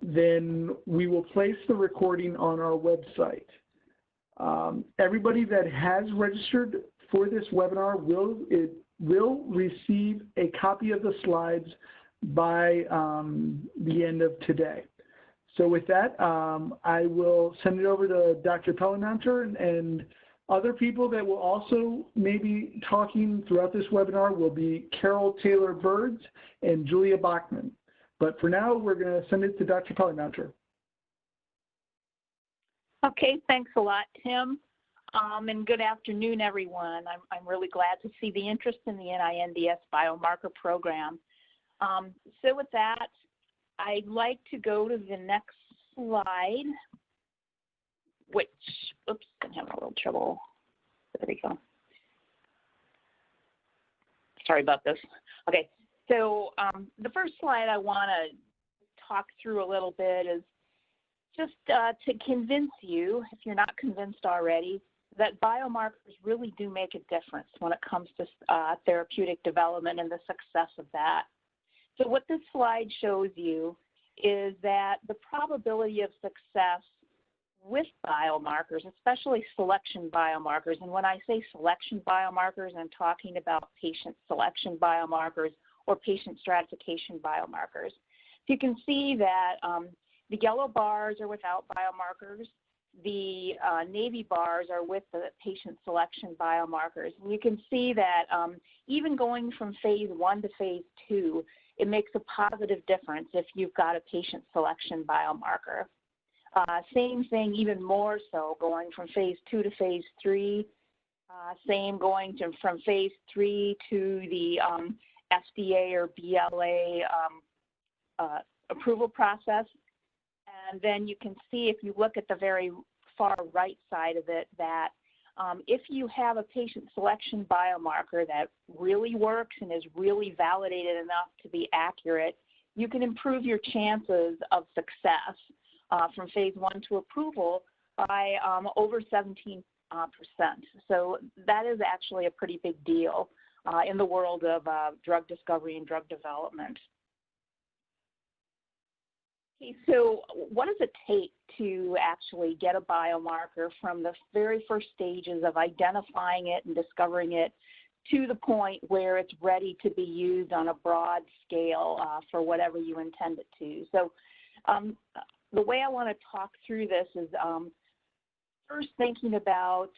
then we will place the recording on our website. Everybody that has registered for this webinar will receive a copy of the slides by the end of today. So with that, I will send it over to Dr. Pelleymounter, and other people that will also maybe talking throughout this webinar will be Carol Taylor-Birds and Julia Bachman. But for now, we're going to send it to Dr. Pelleymounter. Okay, thanks a lot, Tim. And good afternoon, everyone. I'm really glad to see the interest in the NINDS Biomarker program. So with that, I'd like to go to the next slide, which, oops, I'm having a little trouble. There we go. Sorry about this. Okay, so the first slide I want to talk through a little bit is just to convince you, if you're not convinced already, that biomarkers really do make a difference when it comes to therapeutic development and the success of that. So what this slide shows you is that the probability of success with biomarkers, especially selection biomarkers, and when I say selection biomarkers, I'm talking about patient selection biomarkers or patient stratification biomarkers. So you can see that the yellow bars are without biomarkers. The navy bars are with the patient selection biomarkers. And you can see that even going from phase 1 to phase 2, it makes a positive difference if you've got a patient selection biomarker. Same thing, even more so, going from phase 2 to phase 3. Same going from phase 3 to the FDA or BLA approval process. And then you can see, if you look at the very far right side of it, that if you have a patient selection biomarker that really works and is really validated enough to be accurate, you can improve your chances of success from phase 1 to approval by over 17%. So that is actually a pretty big deal in the world of drug discovery and drug development. Okay, so what does it take to actually get a biomarker from the very first stages of identifying it and discovering it to the point where it's ready to be used on a broad scale for whatever you intend it to? So the way I want to talk through this is first thinking about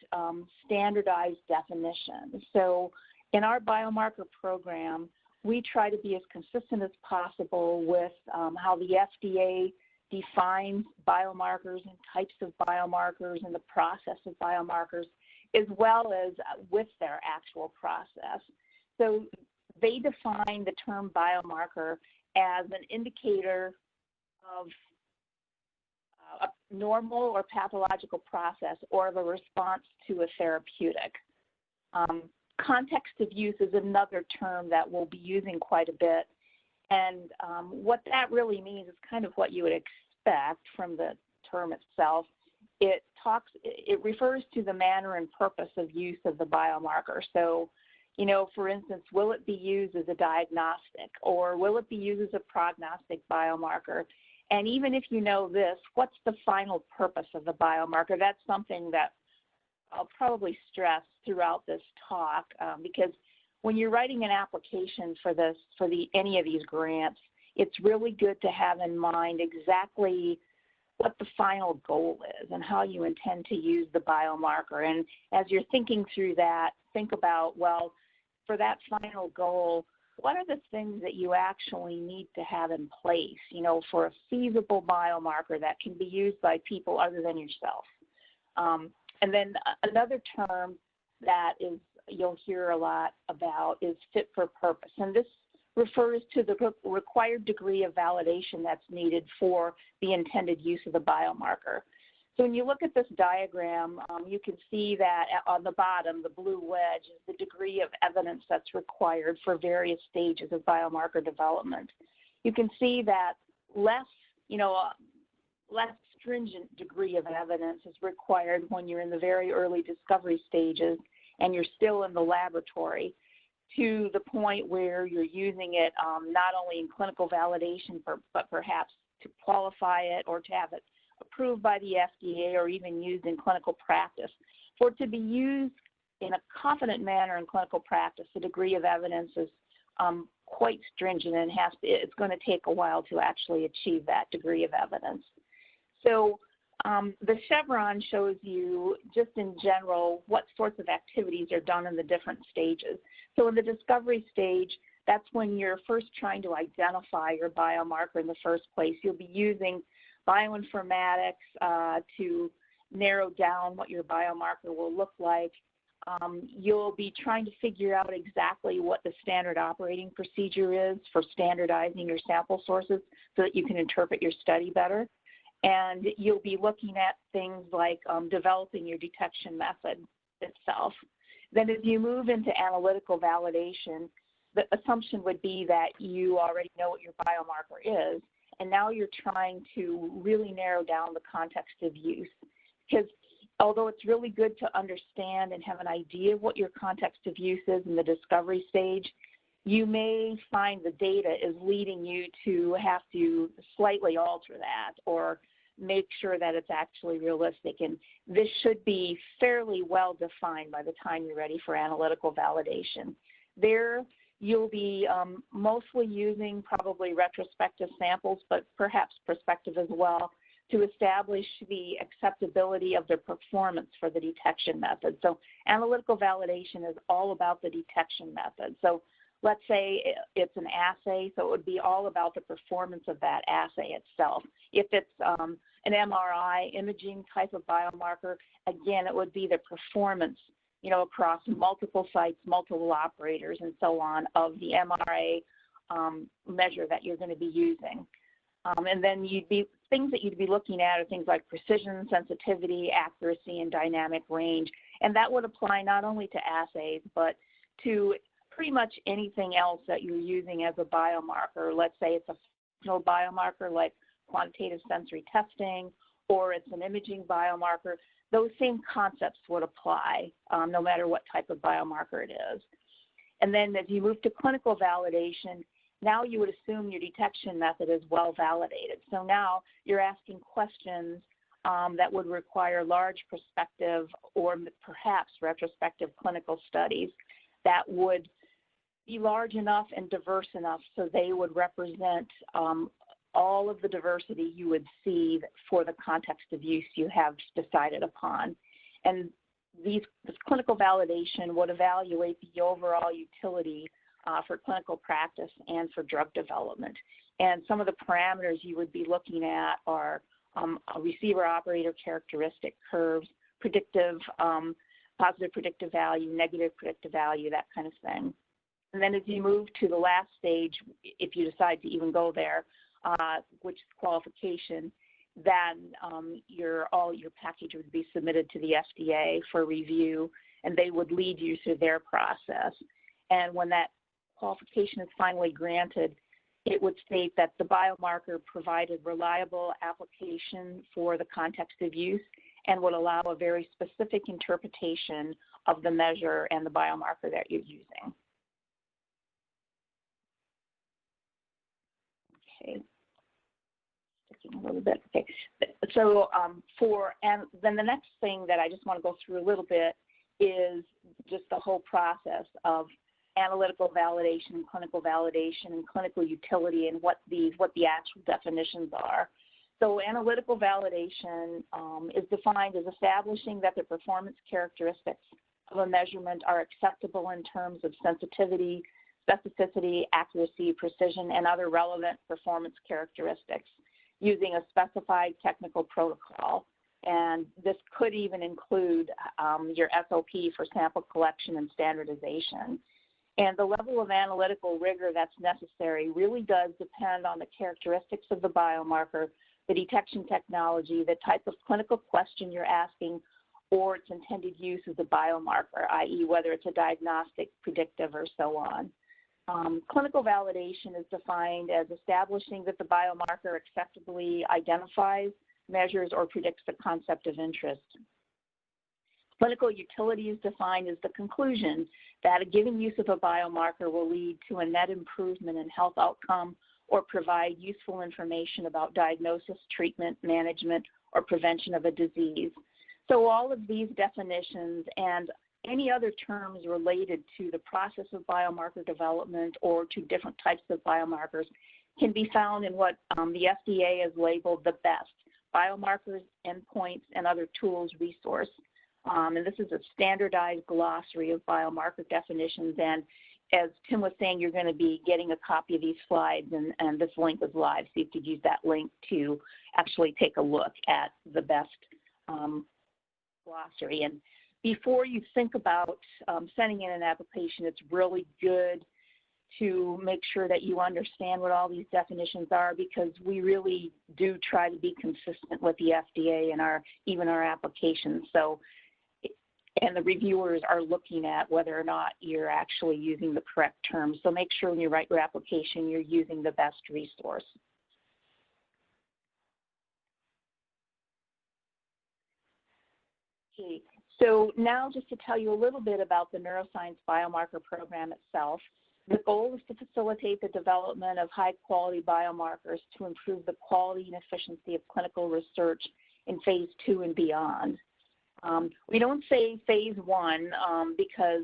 standardized definitions. So in our biomarker program, we try to be as consistent as possible with how the FDA defines biomarkers and types of biomarkers and the process of biomarkers, as well as with their actual process. So they define the term biomarker as an indicator of a normal or pathological process or of a response to a therapeutic. Context of use is another term that we'll be using quite a bit. And what that really means is kind of what you would expect from the term itself. It refers to the manner and purpose of use of the biomarker. So, you know, for instance, will it be used as a diagnostic, or will it be used as a prognostic biomarker? And even if you know this, what's the final purpose of the biomarker? That's something that I'll probably stress throughout this talk, because when you're writing an application for this, any of these grants, it's really good to have in mind exactly what the final goal is and how you intend to use the biomarker. And as you're thinking through that, think about, well, for that final goal, what are the things that you actually need to have in place, you know, for a feasible biomarker that can be used by people other than yourself? And then another term that you'll hear a lot about is fit for purpose. And this refers to the required degree of validation that's needed for the intended use of the biomarker. So when you look at this diagram, you can see that on the bottom, the blue wedge is the degree of evidence that's required for various stages of biomarker development. You can see that less stringent degree of evidence is required when you're in the very early discovery stages and you're still in the laboratory, to the point where you're using it not only in clinical validation, but perhaps to qualify it or to have it approved by the FDA or even used in clinical practice. For it to be used in a confident manner in clinical practice, the degree of evidence is quite stringent, and it's going to take a while to actually achieve that degree of evidence. So the chevron shows you just in general what sorts of activities are done in the different stages. So in the discovery stage, that's when you're first trying to identify your biomarker in the first place. You'll be using bioinformatics to narrow down what your biomarker will look like. You'll be trying to figure out exactly what the standard operating procedure is for standardizing your sample sources so that you can interpret your study better. And you'll be looking at things like developing your detection method itself. Then as you move into analytical validation, the assumption would be that you already know what your biomarker is, and now you're trying to really narrow down the context of use. Because although it's really good to understand and have an idea of what your context of use is in the discovery stage, you may find the data is leading you to have to slightly alter that or make sure that it's actually realistic. And this should be fairly well defined by the time you're ready for analytical validation. There, you'll be mostly using probably retrospective samples, but perhaps prospective as well, to establish the acceptability of the performance for the detection method. So analytical validation is all about the detection method. So let's say it's an assay, so it would be all about the performance of that assay itself. If it's an MRI imaging type of biomarker, again, it would be the performance, you know, across multiple sites, multiple operators, and so on of the MRA measure that you're going to be using. And then things that you'd be looking at are things like precision, sensitivity, accuracy, and dynamic range. And that would apply not only to assays, but to pretty much anything else that you're using as a biomarker. Let's say it's a functional biomarker like quantitative sensory testing, or it's an imaging biomarker. Those same concepts would apply no matter what type of biomarker it is. And then as you move to clinical validation, now you would assume your detection method is well validated. So now you're asking questions that would require large prospective or perhaps retrospective clinical studies that would be large enough and diverse enough so they would represent all of the diversity you would see for the context of use you have decided upon. And this clinical validation would evaluate the overall utility for clinical practice and for drug development. And some of the parameters you would be looking at are receiver operator characteristic curves, predictive, positive predictive value, negative predictive value, that kind of thing. And then as you move to the last stage, if you decide to even go there, which is qualification, then all your package would be submitted to the FDA for review, and they would lead you through their process. And when that qualification is finally granted, it would state that the biomarker provided reliable application for the context of use and would allow a very specific interpretation of the measure and the biomarker that you're using. Okay. Sticking a little bit. Okay. So then the next thing that I just want to go through a little bit is just the whole process of analytical validation, clinical validation, and clinical utility, and what the actual definitions are. So analytical validation is defined as establishing that the performance characteristics of a measurement are acceptable in terms of sensitivity, specificity, accuracy, precision, and other relevant performance characteristics using a specified technical protocol. And this could even include your SOP for sample collection and standardization. And the level of analytical rigor that's necessary really does depend on the characteristics of the biomarker, the detection technology, the type of clinical question you're asking, or its intended use as a biomarker, i.e. whether it's a diagnostic, predictive, or so on. Clinical validation is defined as establishing that the biomarker acceptably identifies, measures, or predicts the concept of interest. Clinical utility is defined as the conclusion that a given use of a biomarker will lead to a net improvement in health outcome or provide useful information about diagnosis, treatment, management, or prevention of a disease. So all of these definitions and any other terms related to the process of biomarker development or to different types of biomarkers can be found in what the FDA has labeled the BEST, Biomarkers, Endpoints, and Other Tools resource. And this is a standardized glossary of biomarker definitions. And as Tim was saying, you're going to be getting a copy of these slides, and this link is live, so you could use that link to actually take a look at the BEST glossary. And before you think about sending in an application, it's really good to make sure that you understand what all these definitions are, because we really do try to be consistent with the FDA and even our applications. So, and the reviewers are looking at whether or not you're actually using the correct terms. So make sure when you write your application, you're using the BEST resource. Okay. So now just to tell you a little bit about the Neuroscience Biomarker Program itself. The goal is to facilitate the development of high-quality biomarkers to improve the quality and efficiency of clinical research in phase 2 and beyond. We don't say phase 1 because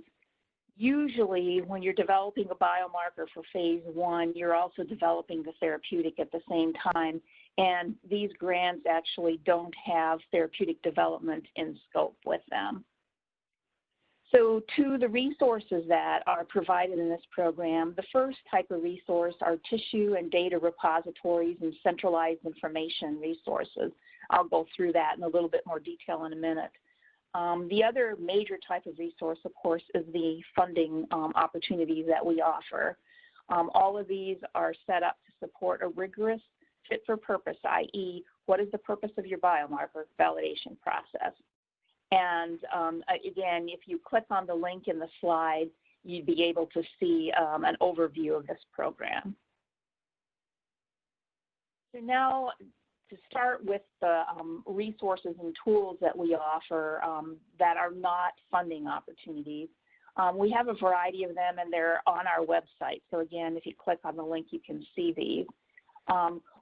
usually when you're developing a biomarker for phase 1, you're also developing the therapeutic at the same time, and these grants actually don't have therapeutic development in scope with them. So to the resources that are provided in this program, the first type of resource are tissue and data repositories and centralized information resources. I'll go through that in a little bit more detail in a minute. The other major type of resource, of course, is the funding opportunities that we offer. All of these are set up to support a rigorous fit for purpose, i.e., what is the purpose of your biomarker validation process? And again, if you click on the link in the slide, you'd be able to see an overview of this program. So now, to start with the resources and tools that we offer that are not funding opportunities, we have a variety of them, and they're on our website. So again, if you click on the link, you can see these.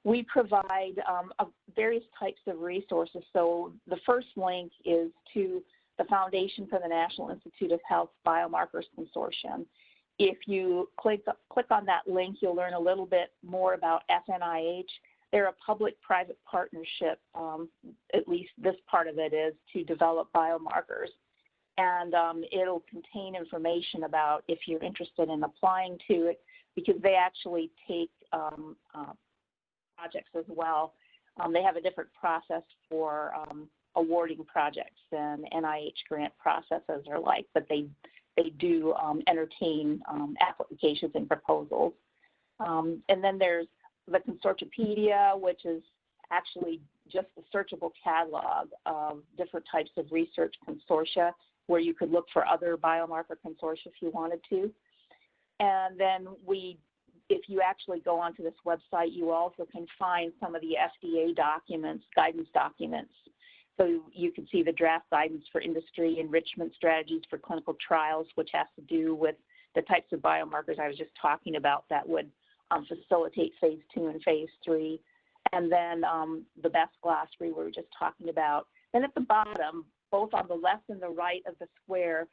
We provide various types of resources. So the first link is to the Foundation for the National Institute of Health Biomarkers Consortium. If you click on that link, you'll learn a little bit more about FNIH. They're a public-private partnership, at least this part of it is, to develop biomarkers. And it'll contain information about if you're interested in applying to it, because they actually take projects as well. They have a different process for awarding projects than NIH grant processes are like, but they do entertain applications and proposals. And then there's the Consortiopedia, which is actually just a searchable catalog of different types of research consortia where you could look for other biomarker consortia if you wanted to. And then if you actually go onto this website, you also can find some of the FDA documents, guidance documents. So you can see the draft guidance for industry enrichment strategies for clinical trials, which has to do with the types of biomarkers I was just talking about that would facilitate phase 2 and phase 3. And then the BEST glossary we were just talking about. Then at the bottom, both on the left and the right of the square,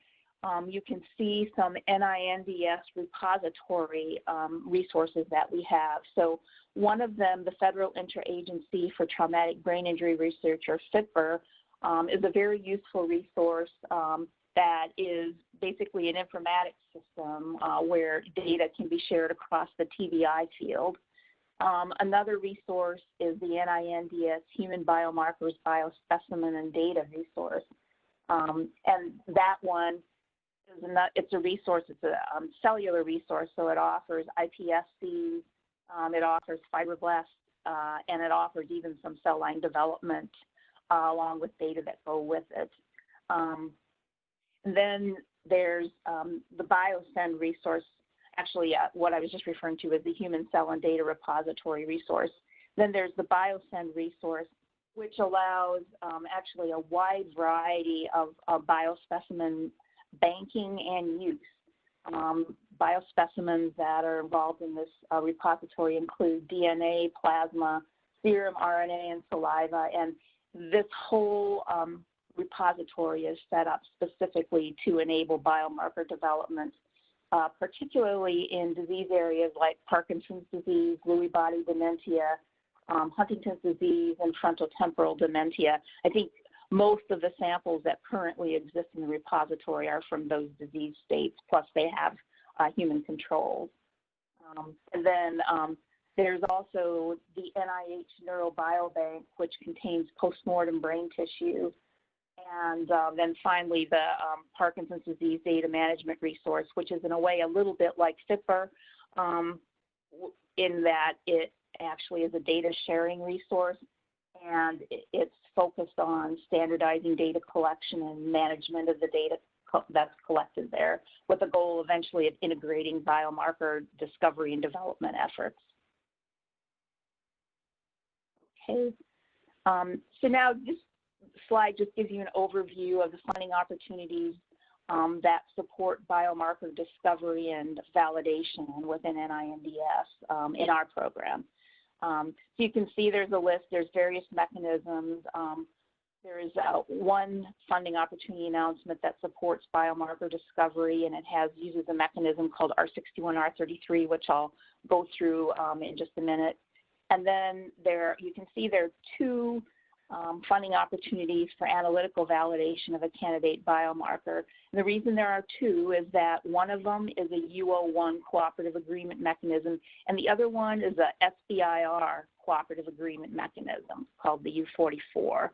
you can see some NINDS repository resources that we have. So one of them, the Federal Interagency for Traumatic Brain Injury Research, or FITBR, is a very useful resource that is basically an informatics system where data can be shared across the TBI field. Another resource is the NINDS Human Biomarkers Biospecimen and Data resource. And that one, it's a resource, it's a cellular resource, so it offers iPSCs, it offers fibroblasts, and it offers even some cell line development along with data that go with it. And then there's the BioSend resource. Actually, what I was just referring to is the Human Cell and Data Repository resource. Then there's the BioSend resource, which allows actually a wide variety of biospecimen banking and use. biospecimens that are involved in this repository include DNA, plasma, serum, RNA, and saliva. And this whole repository is set up specifically to enable biomarker development, particularly in disease areas like Parkinson's disease, Lewy body dementia, Huntington's disease, and frontotemporal dementia. I think most of the samples that currently exist in the repository are from those disease states, plus they have human controls. And then there's also the NIH Neurobiobank, which contains postmortem brain tissue. And then finally, the Parkinson's disease data management resource, which is in a way a little bit like FIPR, in that it actually is a data sharing resource, and it's focused on standardizing data collection and management of the data that's collected there, with the goal eventually of integrating biomarker discovery and development efforts. Okay, so now this slide just gives you an overview of the funding opportunities that support biomarker discovery and validation within NINDS in our program. So you can see there's a list, there's various mechanisms. There is one funding opportunity announcement that supports biomarker discovery, and it uses a mechanism called R61, R33, which I'll go through in just a minute. And then you can see there are two funding opportunities for analytical validation of a candidate biomarker. And the reason there are two is that one of them is a U01 cooperative agreement mechanism, and the other one is a SBIR cooperative agreement mechanism called the U44.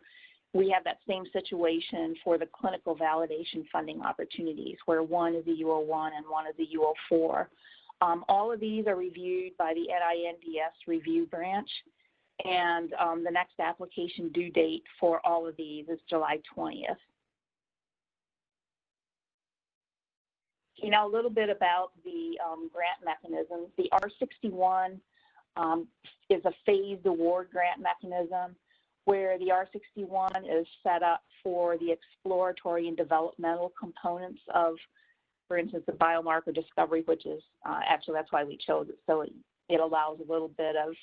We have that same situation for the clinical validation funding opportunities, where one is a U01 and one is a U04. All of these are reviewed by the NINDS review branch, and the next application due date for all of these is July 20th. Okay, now a little bit about the grant mechanisms. The R61 is a phased award grant mechanism, where the R61 is set up for the exploratory and developmental components of, for instance, the biomarker discovery, which is actually that's why we chose it, so it allows a little bit of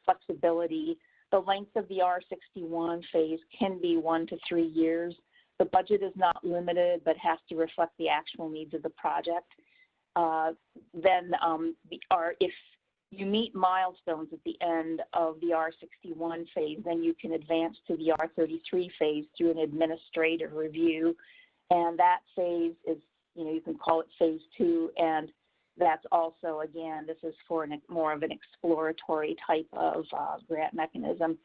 flexibility. The length of the R61 phase can be 1 to 3 years. The budget is not limited, but has to reflect the actual needs of the project. If you meet milestones at the end of the R61 phase, then you can advance to the R33 phase through an administrative review. And that phase is, you can call it phase 2, and that's also, again, this is for more of an exploratory type of grant mechanism.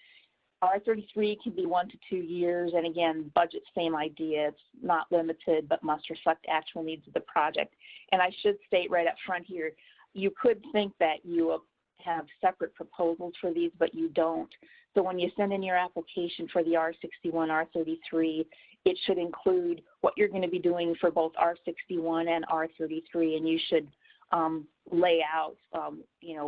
R33 can be 1 to 2 years, and again, budget, same idea. It's not limited, but must reflect actual needs of the project. And I should state right up front here, you could think that you have separate proposals for these, but you don't. So when you send in your application for the R61, R33, it should include what you're going to be doing for both R61 and R33, and you should lay out,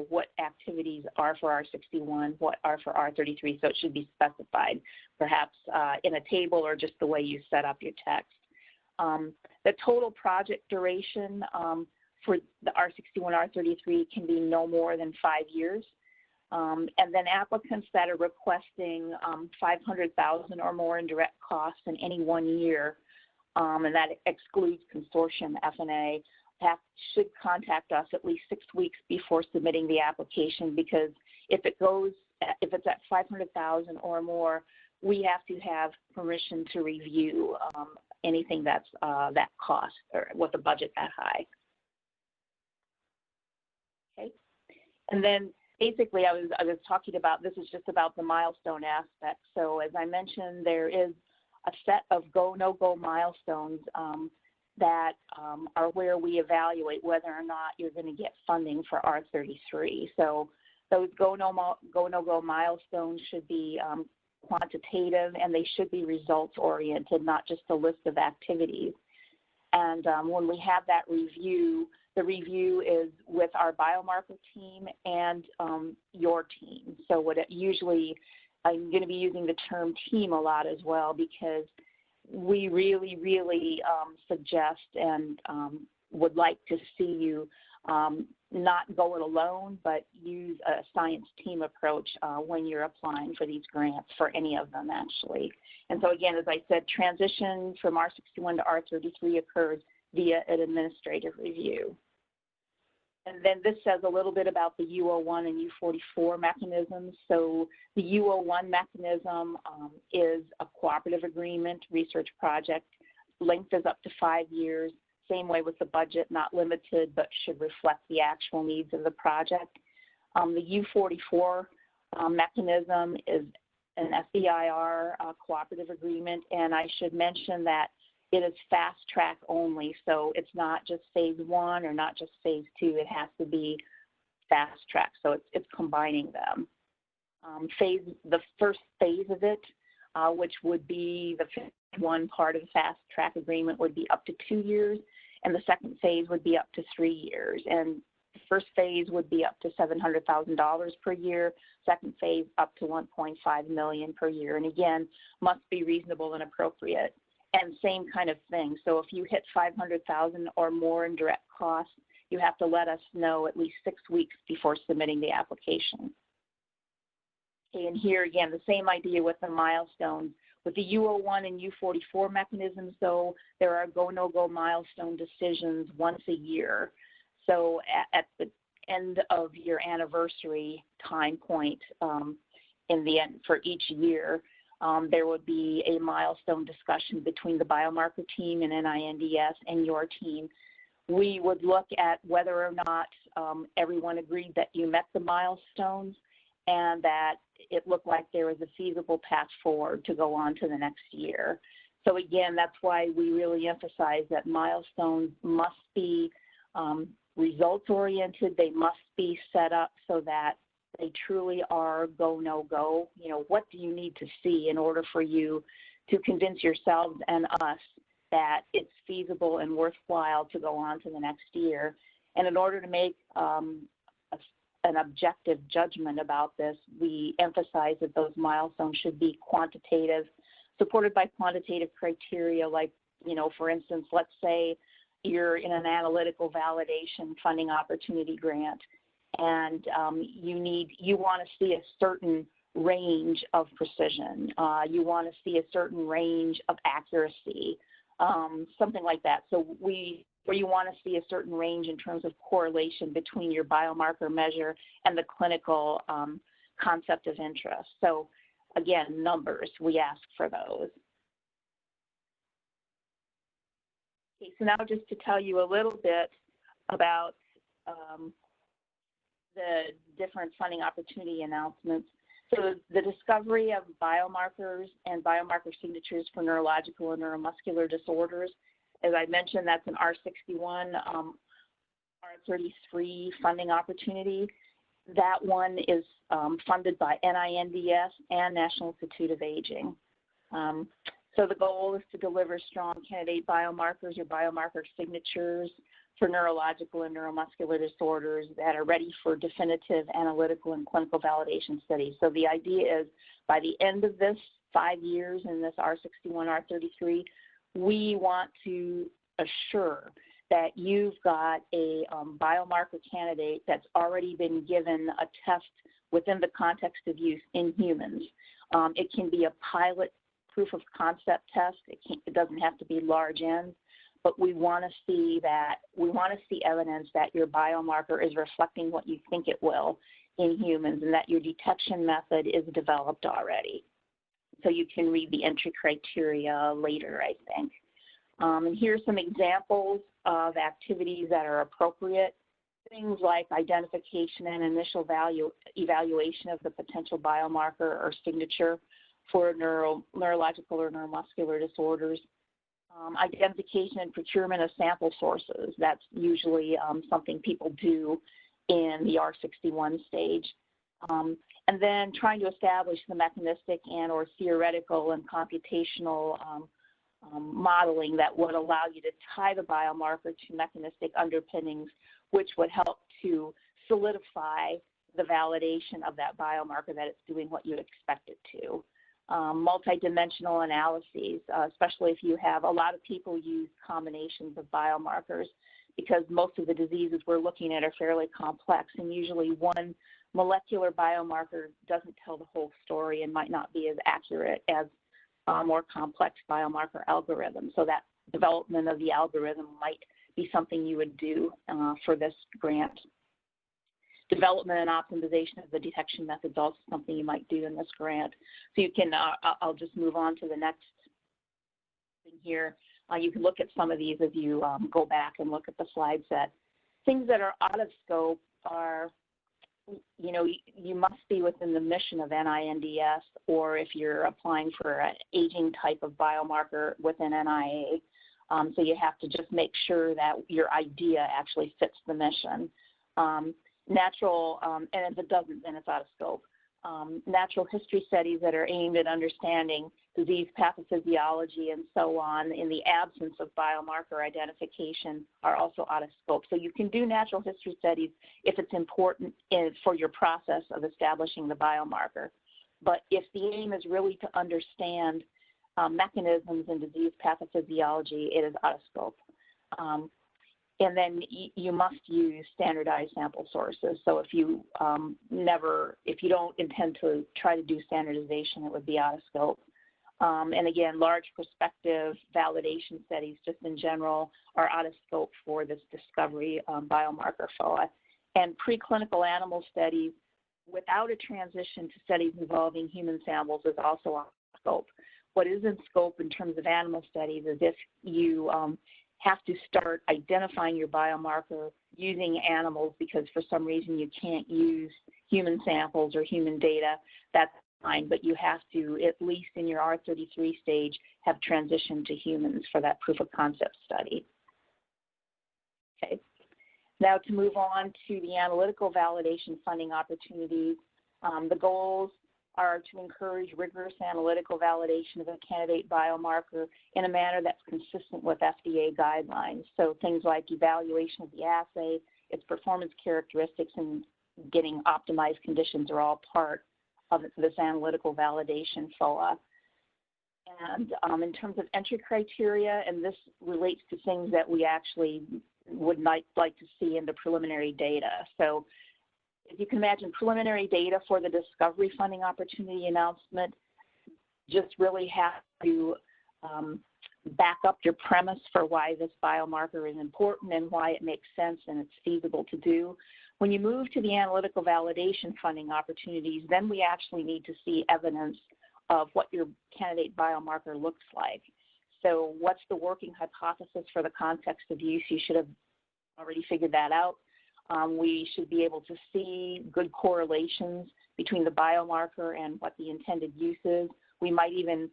what activities are for R61, what are for R33, so it should be specified, perhaps in a table or just the way you set up your text. The total project duration for the R61, R33 can be no more than 5 years. And then applicants that are requesting $500,000 or more in direct costs in any 1 year, and that excludes consortium F&A, should contact us at least 6 weeks before submitting the application, because if it's at $500,000 or more, we have to have permission to review anything that's that cost or with a budget that high. Okay, and then basically I was talking about, this is just about the milestone aspect. So as I mentioned, there is a set of go, no-go milestones that are where we evaluate whether or not you're going to get funding for R33. So those go, no-go milestones should be quantitative, and they should be results-oriented, not just a list of activities. And when we have that review, the review is with our biomarker team and your team. So I'm going to be using the term team a lot as well, because we really suggest and would like to see you not go it alone, but use a science team approach when you're applying for these grants, for any of them actually. And so again, as I said, transition from R61 to R33 occurs via an administrative review. And then this says a little bit about the U01 and U44 mechanisms. So the U01 mechanism is a cooperative agreement research project. Length is up to 5 years. Same way with the budget, not limited, but should reflect the actual needs of the project. The U44 mechanism is an SBIR cooperative agreement, and I should mention that it is fast track only, so it's not just phase 1 or not just phase 2. It has to be fast track, so it's combining them. The first phase of it, which would be the phase 1 part of the fast track agreement, would be up to 2 years, and the second phase would be up to 3 years. And the first phase would be up to $700,000 per year, second phase up to $1.5 million per year, and again, must be reasonable and appropriate. And same kind of thing. So if you hit $500,000 or more in direct costs, you have to let us know at least 6 weeks before submitting the application. Okay, and here again, the same idea with the milestones. With the U01 and U44 mechanisms, though, there are go-no-go milestone decisions once a year. So at the end of your anniversary time point in the end for each year, there would be a milestone discussion between the biomarker team and NINDS and your team. We would look at whether or not everyone agreed that you met the milestones and that it looked like there was a feasible path forward to go on to the next year. So again, that's why we really emphasize that milestones must be results-oriented. They must be set up so that they truly are go, no go. You know, what do you need to see in order for you to convince yourselves and us that it's feasible and worthwhile to go on to the next year? And in order to make an objective judgment about this, we emphasize that those milestones should be quantitative, supported by quantitative criteria, like, you know, for instance, let's say you're in an analytical validation funding opportunity grant, and you want to see a certain range of precision. You want to see a certain range of accuracy, something like that. So where you want to see a certain range in terms of correlation between your biomarker measure and the clinical concept of interest. So again, numbers, we ask for those. Okay, so now just to tell you a little bit about the different funding opportunity announcements. So the discovery of biomarkers and biomarker signatures for neurological and neuromuscular disorders, as I mentioned, that's an R61, R33 funding opportunity. That one is funded by NINDS and National Institute of Aging. So the goal is to deliver strong candidate biomarkers or biomarker signatures for neurological and neuromuscular disorders that are ready for definitive analytical and clinical validation studies. So the idea is by the end of this 5 years in this R61, R33, we want to assure that you've got a biomarker candidate that's already been given a test within the context of use in humans. It can be a pilot proof of concept test. It doesn't have to be large N, but we want to see evidence that your biomarker is reflecting what you think it will in humans, and that your detection method is developed already. So you can read the entry criteria later, I think. And here's some examples of activities that are appropriate. Things like identification and initial evaluation of the potential biomarker or signature for neurological or neuromuscular disorders. Identification and procurement of sample sources. That's usually something people do in the R61 stage. And then trying to establish the mechanistic and or theoretical and computational modeling that would allow you to tie the biomarker to mechanistic underpinnings, which would help to solidify the validation of that biomarker that it's doing what you expect it to. Multidimensional analyses, especially if you have a lot of people use combinations of biomarkers because most of the diseases we're looking at are fairly complex, and usually one molecular biomarker doesn't tell the whole story and might not be as accurate as more complex biomarker algorithms. So that development of the algorithm might be something you would do for this grant. Development and optimization of the detection method is also something you might do in this grant. So you can, I'll just move on to the next thing here. You can look at some of these as you go back and look at the slide set. Things that are out of scope are, you know, you must be within the mission of NINDS, or if you're applying for an aging type of biomarker within NIA. So you have to just make sure that your idea actually fits the mission. Natural, and if it doesn't, then it's out of scope. Natural history studies that are aimed at understanding disease pathophysiology and so on in the absence of biomarker identification are also out of scope. So you can do natural history studies if it's important for your process of establishing the biomarker. But if the aim is really to understand mechanisms in disease pathophysiology, it is out of scope. And then you must use standardized sample sources. So if you if you don't intend to try to do standardization, it would be out of scope. And again, large prospective validation studies just in general are out of scope for this discovery biomarker FOA. And preclinical animal studies without a transition to studies involving human samples is also out of scope. What is in scope in terms of animal studies is if you have to start identifying your biomarker using animals because for some reason you can't use human samples or human data, that's fine, but you have to, at least in your R33 stage, have transitioned to humans for that proof of concept study. Okay. Now to move on to the analytical validation funding opportunities, the goals are to encourage rigorous analytical validation of a candidate biomarker in a manner that's consistent with FDA guidelines. So things like evaluation of the assay, its performance characteristics, and getting optimized conditions are all part of this analytical validation FOA. And in terms of entry criteria, and this relates to things that we actually would like to see in the preliminary data. So as you can imagine, preliminary data for the discovery funding opportunity announcement just really have to back up your premise for why this biomarker is important and why it makes sense and it's feasible to do. When you move to the analytical validation funding opportunities, then we actually need to see evidence of what your candidate biomarker looks like. So what's the working hypothesis for the context of use? You should have already figured that out. We should be able to see good correlations between the biomarker and what the intended use is. We might even,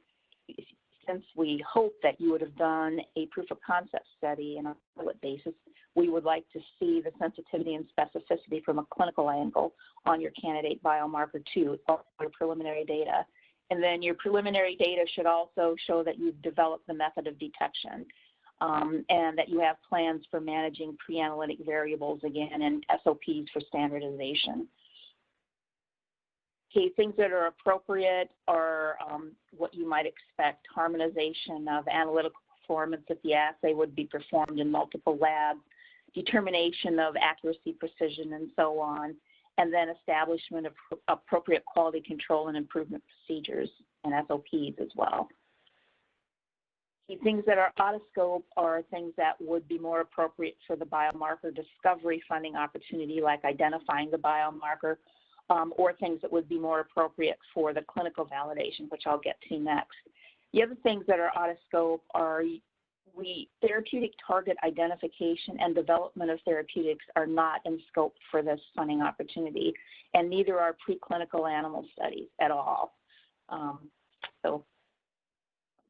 since we hope that you would have done a proof of concept study on a pilot basis, we would like to see the sensitivity and specificity from a clinical angle on your candidate biomarker too, your preliminary data. And then your preliminary data should also show that you've developed the method of detection. And that you have plans for managing pre-analytic variables again and SOPs for standardization. Okay, things that are appropriate are what you might expect: harmonization of analytical performance if the assay would be performed in multiple labs, determination of accuracy, precision, and so on, and then establishment of appropriate quality control and improvement procedures and SOPs as well. Things that are out of scope are things that would be more appropriate for the biomarker discovery funding opportunity, like identifying the biomarker, or things that would be more appropriate for the clinical validation, which I'll get to next. The other things that are out of scope are therapeutic target identification and development of therapeutics are not in scope for this funding opportunity, and neither are preclinical animal studies at all. So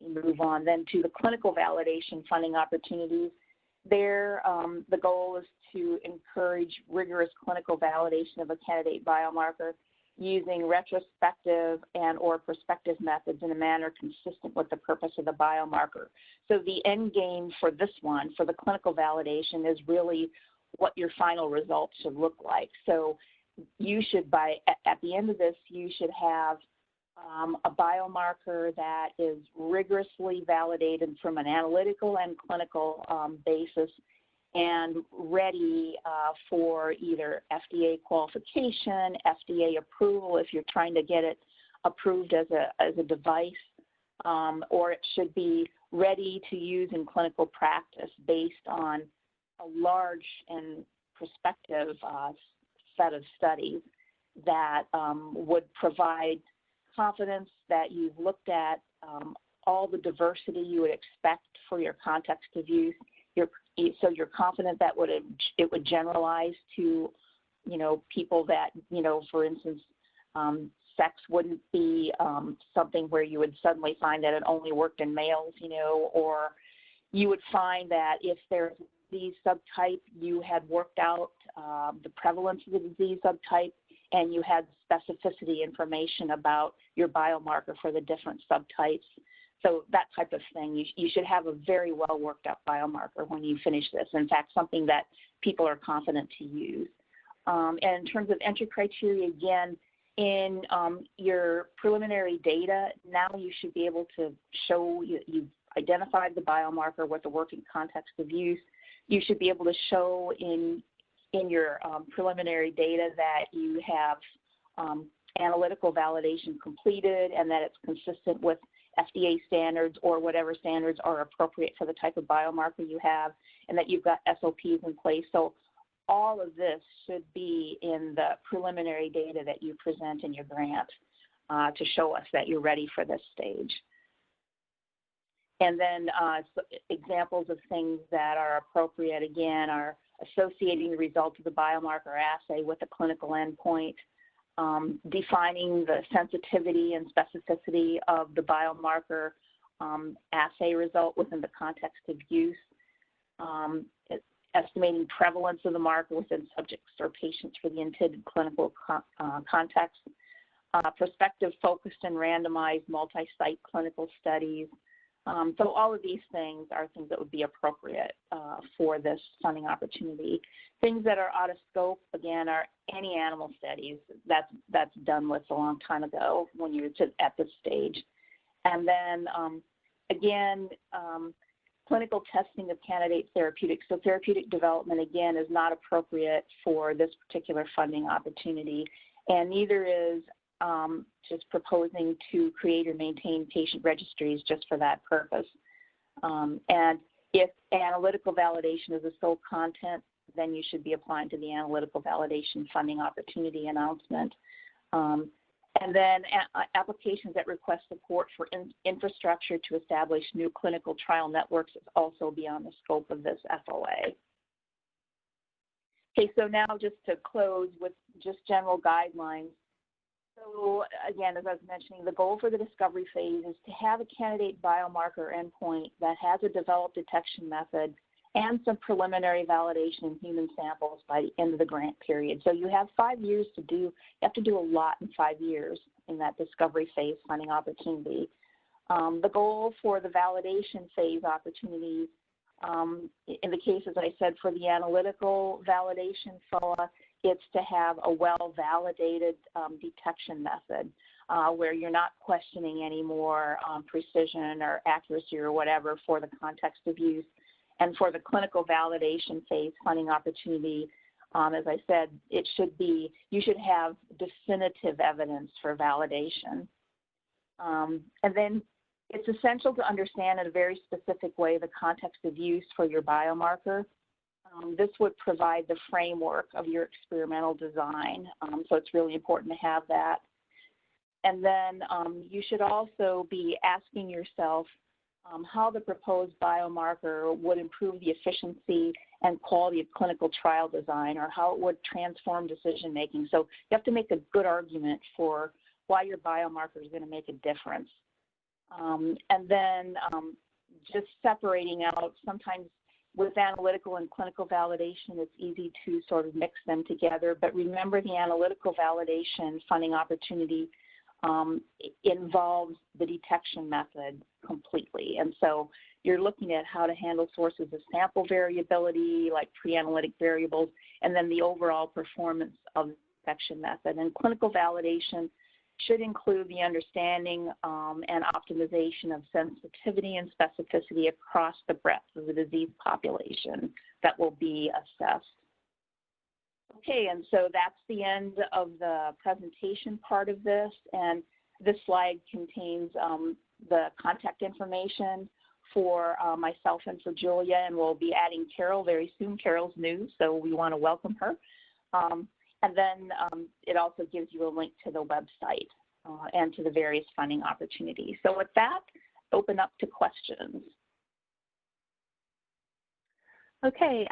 move on then to the clinical validation funding opportunities. There, the goal is to encourage rigorous clinical validation of a candidate biomarker using retrospective and or prospective methods in a manner consistent with the purpose of the biomarker. So the end game for this one, for the clinical validation, is really what your final results should look like. So you should, at the end of this, you should have a biomarker that is rigorously validated from an analytical and clinical basis and ready for either FDA qualification, FDA approval if you're trying to get it approved as a device, or it should be ready to use in clinical practice based on a large and prospective set of studies that would provide confidence that you've looked at all the diversity you would expect for your context of use. So you're confident that it would generalize to, people that, for instance, sex wouldn't be something where you would suddenly find that it only worked in males, or you would find that if there's disease subtype, you had worked out the prevalence of the disease subtype, and you had specificity information about your biomarker for the different subtypes. So that type of thing, you should have a very well worked out biomarker when you finish this. In fact, something that people are confident to use. And in terms of entry criteria, again, in your preliminary data, now you should be able to show you've identified the biomarker with the working context of use. You should be able to show in your preliminary data that you have analytical validation completed and that it's consistent with FDA standards or whatever standards are appropriate for the type of biomarker you have, and that you've got SOPs in place. So all of this should be in the preliminary data that you present in your grant to show us that you're ready for this stage. And then examples of things that are appropriate, again, are associating the results of the biomarker assay with a clinical endpoint, defining the sensitivity and specificity of the biomarker assay result within the context of use, estimating prevalence of the marker within subjects or patients for the intended clinical context, prospective focused and randomized multi-site clinical studies. So all of these things are things that would be appropriate for this funding opportunity. Things that are out of scope, again, are any animal studies. That's done with a long time ago when you're at this stage. And then, again, clinical testing of candidate therapeutics. So therapeutic development, again, is not appropriate for this particular funding opportunity, and neither is just proposing to create or maintain patient registries just for that purpose. And if analytical validation is a sole content, then you should be applying to the analytical validation funding opportunity announcement. And then applications that request support for infrastructure to establish new clinical trial networks is also beyond the scope of this FOA. Okay, so now just to close with just general guidelines. So again, as I was mentioning, the goal for the discovery phase is to have a candidate biomarker endpoint that has a developed detection method and some preliminary validation in human samples by the end of the grant period. So you have 5 years to do, you have to do a lot in 5 years in that discovery phase funding opportunity. The goal for the validation phase opportunities, in the case, as I said, for the analytical validation FOA, it's to have a well-validated detection method where you're not questioning any more precision or accuracy or whatever for the context of use. And for the clinical validation phase funding opportunity, as I said, it should be, you should have definitive evidence for validation. And then it's essential to understand in a very specific way the context of use for your biomarker. This would provide the framework of your experimental design, so it's really important to have that. And then you should also be asking yourself how the proposed biomarker would improve the efficiency and quality of clinical trial design, or how it would transform decision making. So you have to make a good argument for why your biomarker is going to make a difference. And then just separating out, sometimes with analytical and clinical validation, it's easy to sort of mix them together. But remember, the analytical validation funding opportunity involves the detection method completely. And so you're looking at how to handle sources of sample variability, like pre-analytic variables, and then the overall performance of the detection method. And clinical validation should include the understanding and optimization of sensitivity and specificity across the breadth of the disease population that will be assessed. Okay, and so that's the end of the presentation part of this, and this slide contains the contact information for myself and for Julia, and we'll be adding Carol very soon. Carol's new, so we want to welcome her. And then it also gives you a link to the website and to the various funding opportunities. So with that, open up to questions. Okay,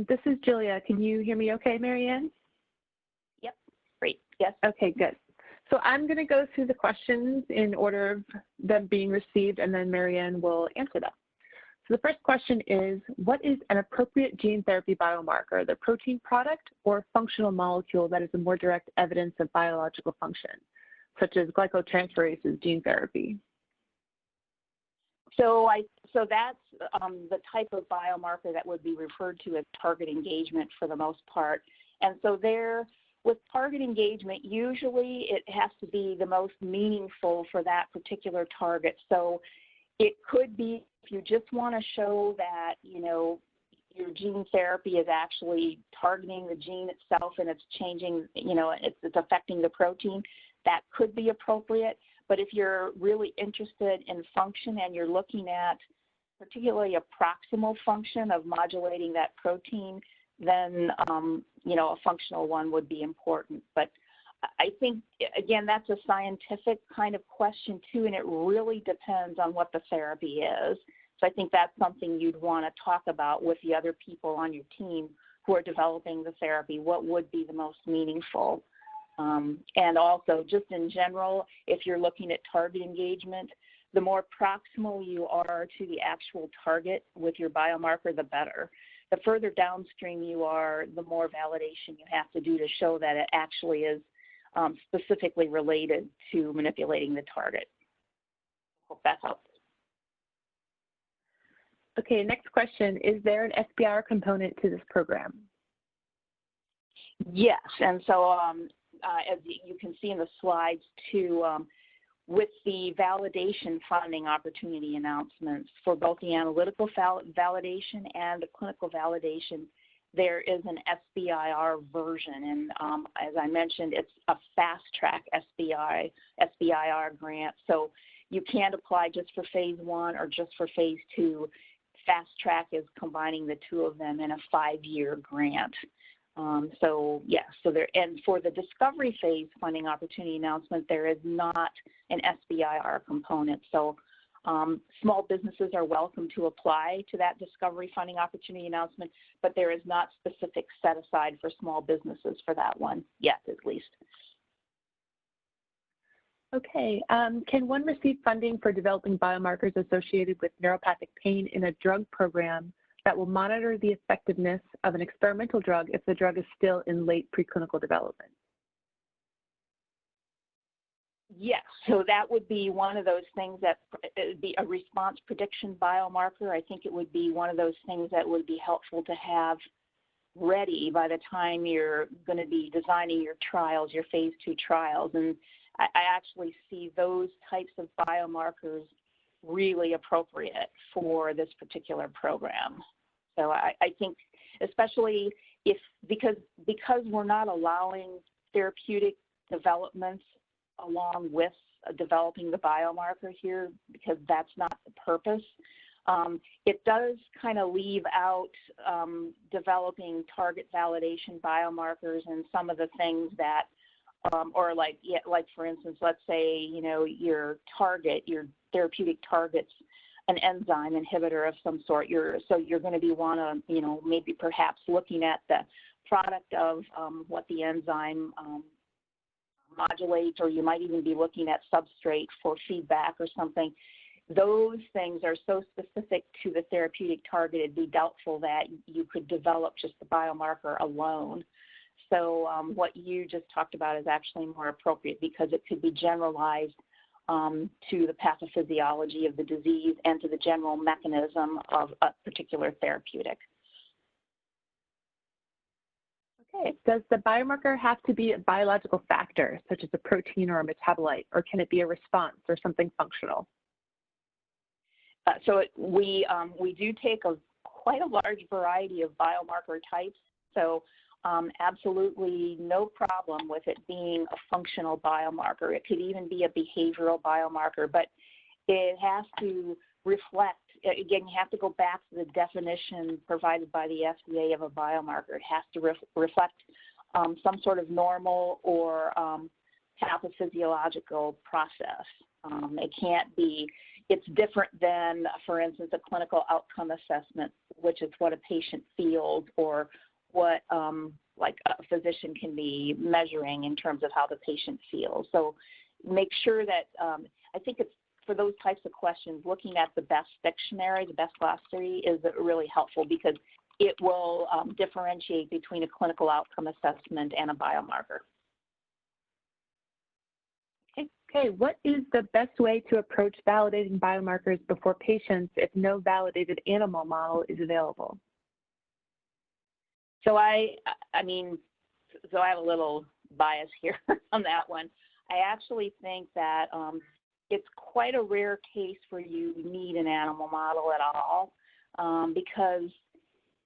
this is Julia. Can you hear me okay, Marianne? Yep, great, yes. Okay, good. So I'm going to go through the questions in order of them being received, and then Marianne will answer them. So the first question is, what is an appropriate gene therapy biomarker, the protein product or functional molecule that is a more direct evidence of biological function, such as glycotransferases gene therapy? So that's the type of biomarker that would be referred to as target engagement for the most part. And so there, with target engagement, usually it has to be the most meaningful for that particular target. So it could be if you just want to show that, you know, your gene therapy is actually targeting the gene itself and it's changing, you know, it's affecting the protein, that could be appropriate. But if you're really interested in function and you're looking at particularly a proximal function of modulating that protein, then, you know, a functional one would be important. But I think, again, that's a scientific kind of question too, and it really depends on what the therapy is. So I think that's something you'd want to talk about with the other people on your team who are developing the therapy. What would be the most meaningful? And also, just in general, if you're looking at target engagement, the more proximal you are to the actual target with your biomarker, the better. The further downstream you are, the more validation you have to do to show that it actually is specifically related to manipulating the target. Hope that helps. Okay, next question. Is there an SBIR component to this program? Yes, and so as you can see in the slides too, with the validation funding opportunity announcements for both the analytical validation and the clinical validation, there is an SBIR version. And as I mentioned, it's a fast track SBIR grant. So you can't apply just for phase 1 or just for phase 2. Fast track is combining the two of them in a 5-year grant. So yes, so there, and for the discovery phase funding opportunity announcement, there is not an SBIR component. So small businesses are welcome to apply to that discovery funding opportunity announcement, but there is not specific set aside for small businesses for that one yet, at least. Okay, can one receive funding for developing biomarkers associated with neuropathic pain in a drug program that will monitor the effectiveness of an experimental drug if the drug is still in late preclinical development? Yes, so that would be one of those things that would be a response prediction biomarker. I think it would be one of those things that would be helpful to have ready by the time you're going to be designing your trials, your phase 2 trials. And I actually see those types of biomarkers really appropriate for this particular program. So I think especially if, because we're not allowing therapeutic developments along with developing the biomarker here, because that's not the purpose, it does kind of leave out developing target validation biomarkers and some of the things that, or like for instance, let's say, you know, your target, your therapeutic target's an enzyme inhibitor of some sort. So you're going to be you know, maybe perhaps looking at the product of what the enzyme modulates, or you might even be looking at substrate for feedback or something. Those things are so specific to the therapeutic target, it'd be doubtful that you could develop just the biomarker alone. So what you just talked about is actually more appropriate because it could be generalized to the pathophysiology of the disease and to the general mechanism of a particular therapeutic. Okay. Does the biomarker have to be a biological factor, such as a protein or a metabolite, or can it be a response or something functional? We do take quite a large variety of biomarker types. So absolutely no problem with it being a functional biomarker. It could even be a behavioral biomarker, but it has to reflect, again, you have to go back to the definition provided by the FDA of a biomarker. It has to reflect some sort of normal or pathophysiological process. It can't be, it's different than, for instance, a clinical outcome assessment, which is what a patient feels or what like a physician can be measuring in terms of how the patient feels. So make sure that, I think it's for those types of questions, looking at the best dictionary, the best glossary is really helpful because it will differentiate between a clinical outcome assessment and a biomarker. Okay, what is the best way to approach validating biomarkers before patients if no validated animal model is available? So I have a little bias here on that one. I actually think that it's quite a rare case where you need an animal model at all because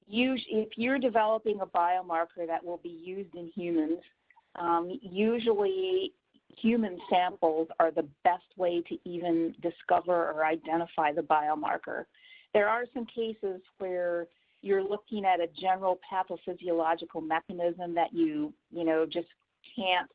if you're developing a biomarker that will be used in humans, usually human samples are the best way to even discover or identify the biomarker. There are some cases where you're looking at a general pathophysiological mechanism that you just can't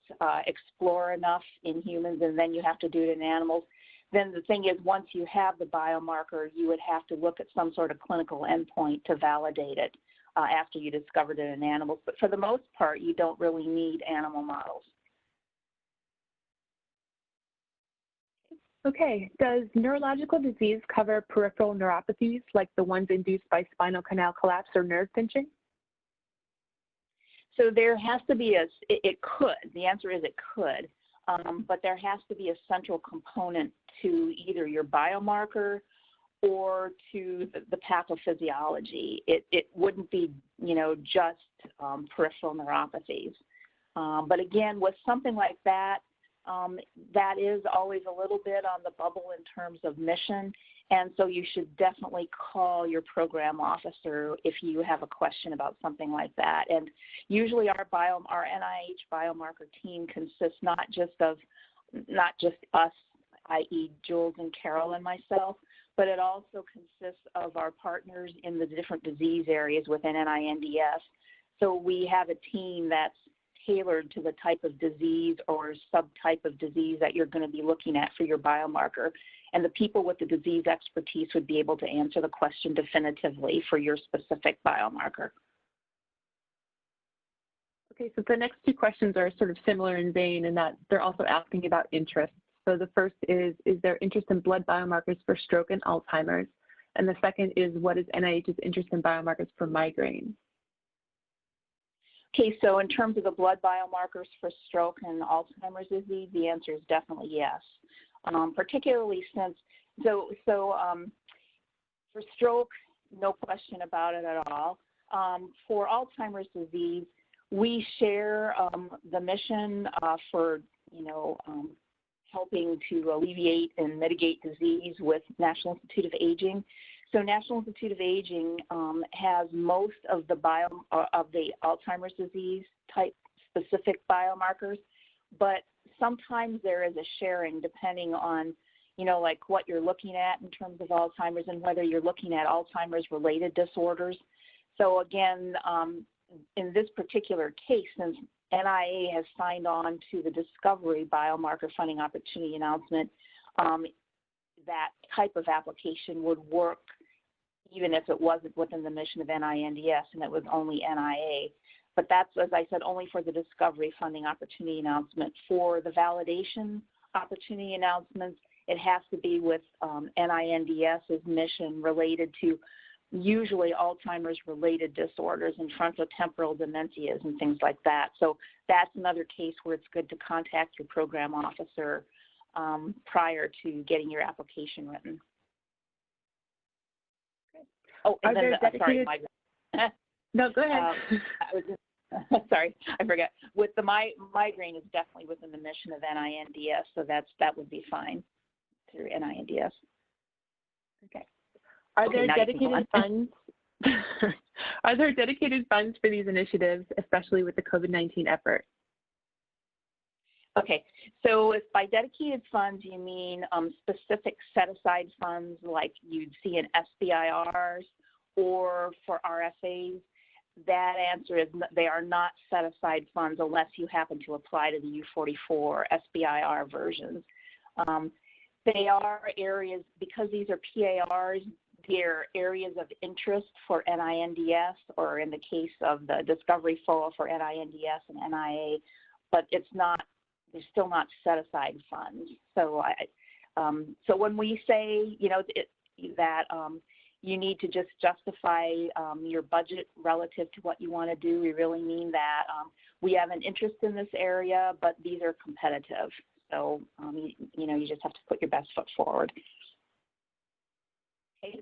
explore enough in humans, and then you have to do it in animals. Then the thing is, once you have the biomarker, you would have to look at some sort of clinical endpoint to validate it after you discovered it in animals. But for the most part, you don't really need animal models. Okay, does neurological disease cover peripheral neuropathies like the ones induced by spinal canal collapse or nerve pinching? So there has to be it could, the answer is it could, but there has to be a central component to either your biomarker or to the pathophysiology. It wouldn't be, just peripheral neuropathies. But again, with something like that, that is always a little bit on the bubble in terms of mission, and so you should definitely call your program officer if you have a question about something like that. And usually our NIH biomarker team consists not just us, i.e. Jules and Carol and myself, but it also consists of our partners in the different disease areas within NINDS. So we have a team that's tailored to the type of disease or subtype of disease that you're going to be looking at for your biomarker. And the people with the disease expertise would be able to answer the question definitively for your specific biomarker. Okay, so the next two questions are sort of similar in vein in that they're also asking about interest. So the first is there interest in blood biomarkers for stroke and Alzheimer's? And the second is, what is NIH's interest in biomarkers for migraine? Okay, so in terms of the blood biomarkers for stroke and Alzheimer's disease, the answer is definitely yes. Particularly since, for stroke, no question about it at all. For Alzheimer's disease, we share the mission for, helping to alleviate and mitigate disease with National Institute of Aging. So National Institute of Aging has most of the Alzheimer's disease type specific biomarkers, but sometimes there is a sharing depending on, like what you're looking at in terms of Alzheimer's and whether you're looking at Alzheimer's related disorders. So again, in this particular case, since NIA has signed on to the Discovery Biomarker Funding Opportunity Announcement, that type of application would work even if it wasn't within the mission of NINDS and it was only NIA. But that's, as I said, only for the Discovery Funding Opportunity Announcement. For the Validation Opportunity Announcements, it has to be with NINDS's mission related to usually Alzheimer's related disorders and frontotemporal dementias and things like that. So that's another case where it's good to contact your program officer prior to getting your application written. Oh, and then, sorry, migraine. No, go ahead. sorry, I forgot. With the migraine is definitely within the mission of NINDS, so that would be fine through NINDS. Okay. Are there dedicated funds? Are there dedicated funds for these initiatives, especially with the COVID-19 effort? Okay, so if by dedicated funds you mean specific set-aside funds like you'd see in SBIRs or for RFAs, that answer is they are not set-aside funds unless you happen to apply to the U44 SBIR versions. They are areas, because these are PARs, they're areas of interest for NINDS, or in the case of the Discovery FOA for NINDS and NIA, but it's not, they're still not set aside funds. So so when we say, you know, that you need to just justify your budget relative to what you want to do, we really mean that we have an interest in this area, but these are competitive. So, you know, you just have to put your best foot forward. Okay.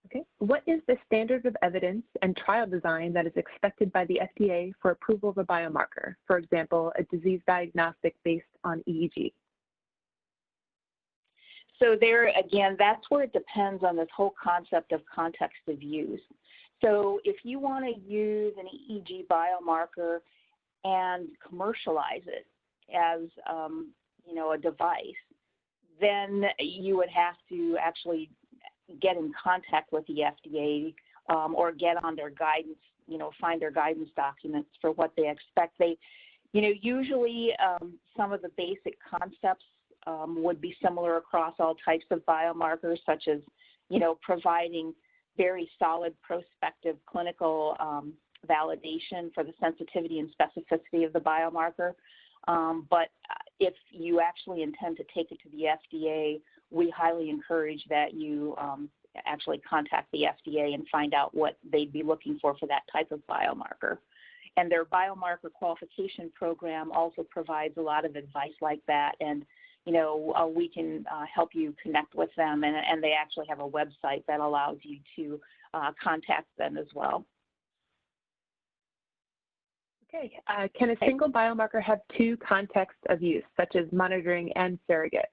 Okay. What is the standard of evidence and trial design that is expected by the FDA for approval of a biomarker? For example, a disease diagnostic based on EEG. So there, again, that's where it depends on this whole concept of context of use. So if you want to use an EEG biomarker and commercialize it as, you know, a device, then you would have to actually get in contact with the FDA or get on their guidance, you know, find their guidance documents for what they expect. They, you know, usually some of the basic concepts would be similar across all types of biomarkers, such as, you know, providing very solid prospective clinical validation for the sensitivity and specificity of the biomarker. But if you actually intend to take it to the FDA, we highly encourage that you actually contact the FDA and find out what they'd be looking for that type of biomarker. And their biomarker qualification program also provides a lot of advice like that. And, you know, we can help you connect with them. And they actually have a website that allows you to contact them as well. Okay. Can a single biomarker have two contexts of use, such as monitoring and surrogate?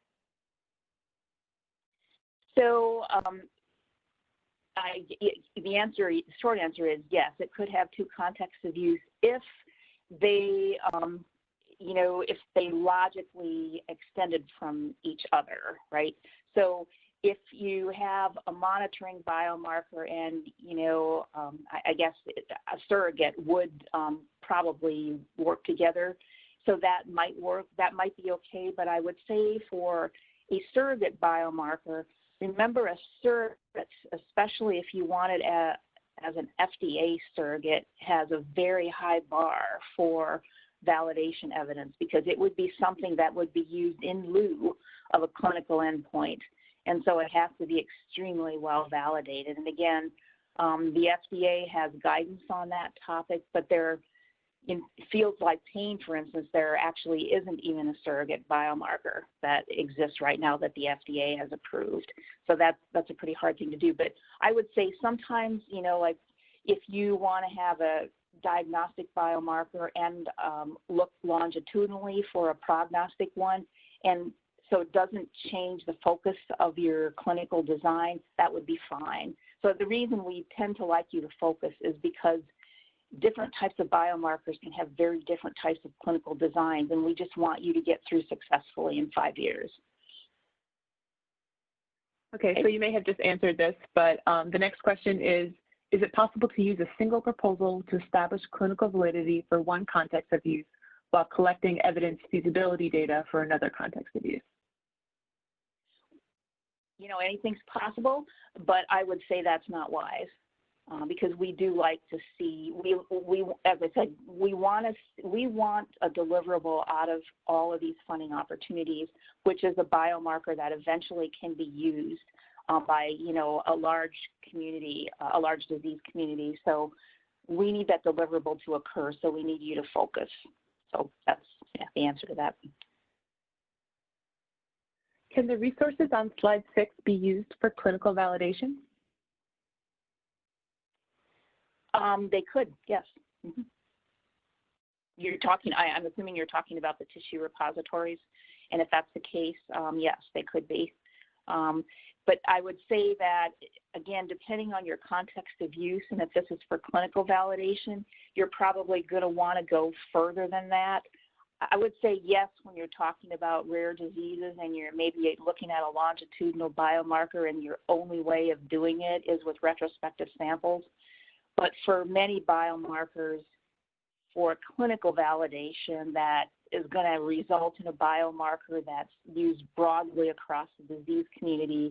So the short answer is yes, it could have two contexts of use if they, you know, if they logically extended from each other, right? So if you have a monitoring biomarker and, you know, I guess a surrogate would probably work together. So that might work, that might be okay. But I would say for a surrogate biomarker, remember a surrogate, especially if you want it as an FDA surrogate, has a very high bar for validation evidence because it would be something that would be used in lieu of a clinical endpoint. And so it has to be extremely well validated. And again, the FDA has guidance on that topic, but there, in fields like pain, for instance, there actually isn't even a surrogate biomarker that exists right now that the FDA has approved. So that's a pretty hard thing to do. But I would say sometimes, you know, like if you want to have a diagnostic biomarker and look longitudinally for a prognostic one, and so it doesn't change the focus of your clinical design, that would be fine. So the reason we tend to like you to focus is because different types of biomarkers can have very different types of clinical designs, and we just want you to get through successfully in 5 years. Okay, so you may have just answered this, but the next question is it possible to use a single proposal to establish clinical validity for one context of use while collecting evidence feasibility data for another context of use? You know, anything's possible, but I would say that's not wise. Because we do like to see, we as I said, we want a deliverable out of all of these funding opportunities, which is a biomarker that eventually can be used by, you know, a large community, a large disease community. So we need that deliverable to occur. So we need you to focus. So that's the answer to that. Can the resources on slide 6 be used for clinical validation? They could, yes. Mm-hmm. You're talking, I'm assuming you're talking about the tissue repositories, and if that's the case, yes, they could be. But I would say that, again, depending on your context of use, and if this is for clinical validation, you're probably going to want to go further than that. I would say yes when you're talking about rare diseases and you're maybe looking at a longitudinal biomarker and your only way of doing it is with retrospective samples. But for many biomarkers, for clinical validation that is going to result in a biomarker that's used broadly across the disease community,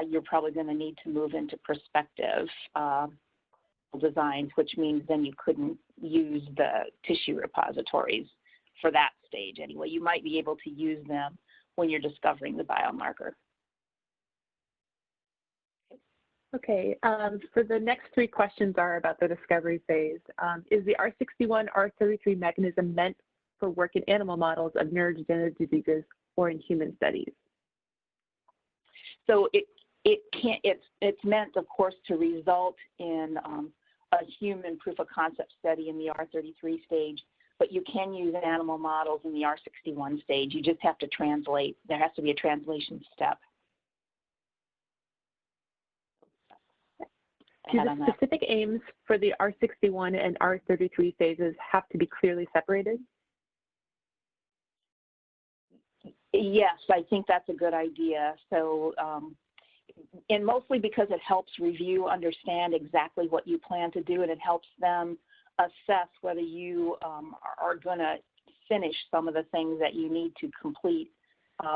you're probably going to need to move into prospective designs, which means then you couldn't use the tissue repositories for that stage anyway. You might be able to use them when you're discovering the biomarker. Okay, for the next three questions are about the discovery phase. Is the R61, R33 mechanism meant for work in animal models of neurodegenerative diseases or in human studies? So it's meant, of course, to result in a human proof of concept study in the R33 stage, but you can use animal models in the R61 stage. You just have to translate. There has to be a translation step. Do the specific aims for the R61 and R33 phases have to be clearly separated? Yes, I think that's a good idea. So, and mostly because it helps review understand exactly what you plan to do, and it helps them assess whether you are going to finish some of the things that you need to complete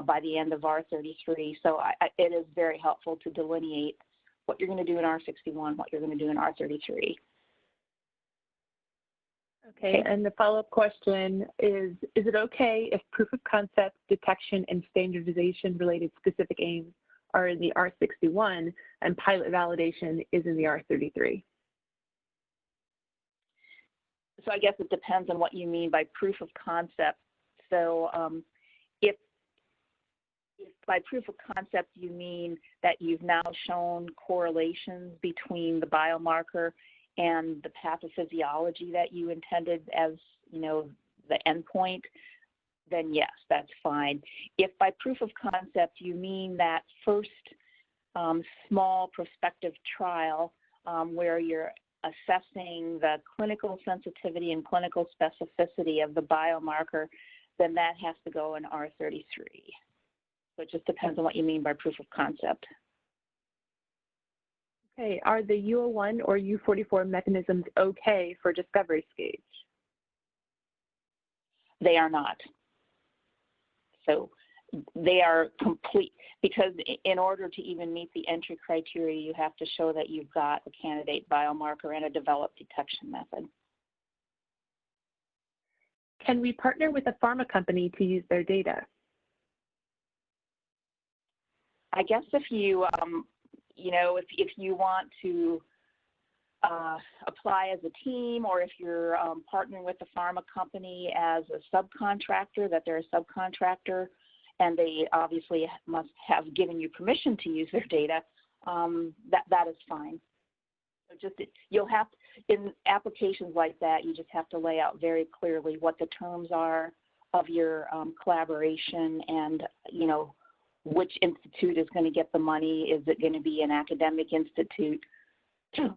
by the end of R33. So it is very helpful to delineate what you're going to do in R61, what you're going to do in R33. Okay, and the follow-up question is it okay if proof of concept, detection, and standardization related specific aims are in the R61 and pilot validation is in the R33? So I guess it depends on what you mean by proof of concept. So if by proof of concept you mean that you've now shown correlations between the biomarker and the pathophysiology that you intended as, you know, the endpoint, then yes, that's fine. If by proof of concept you mean that first small prospective trial where you're assessing the clinical sensitivity and clinical specificity of the biomarker, then that has to go in R33. So it just depends on what you mean by proof of concept. Okay, are the U01 or U44 mechanisms okay for discovery stage? They are not. So they are complete, because in order to even meet the entry criteria, you have to show that you've got a candidate biomarker and a developed detection method. Can we partner with a pharma company to use their data? I guess if you, you know, if you want to apply as a team, or if you're partnering with a pharma company as a subcontractor, that they're a subcontractor, and they obviously must have given you permission to use their data, that is fine. So just you'll have to, in applications like that, you just have to lay out very clearly what the terms are of your collaboration, and you know which institute is going to get the money. Is it going to be an academic institute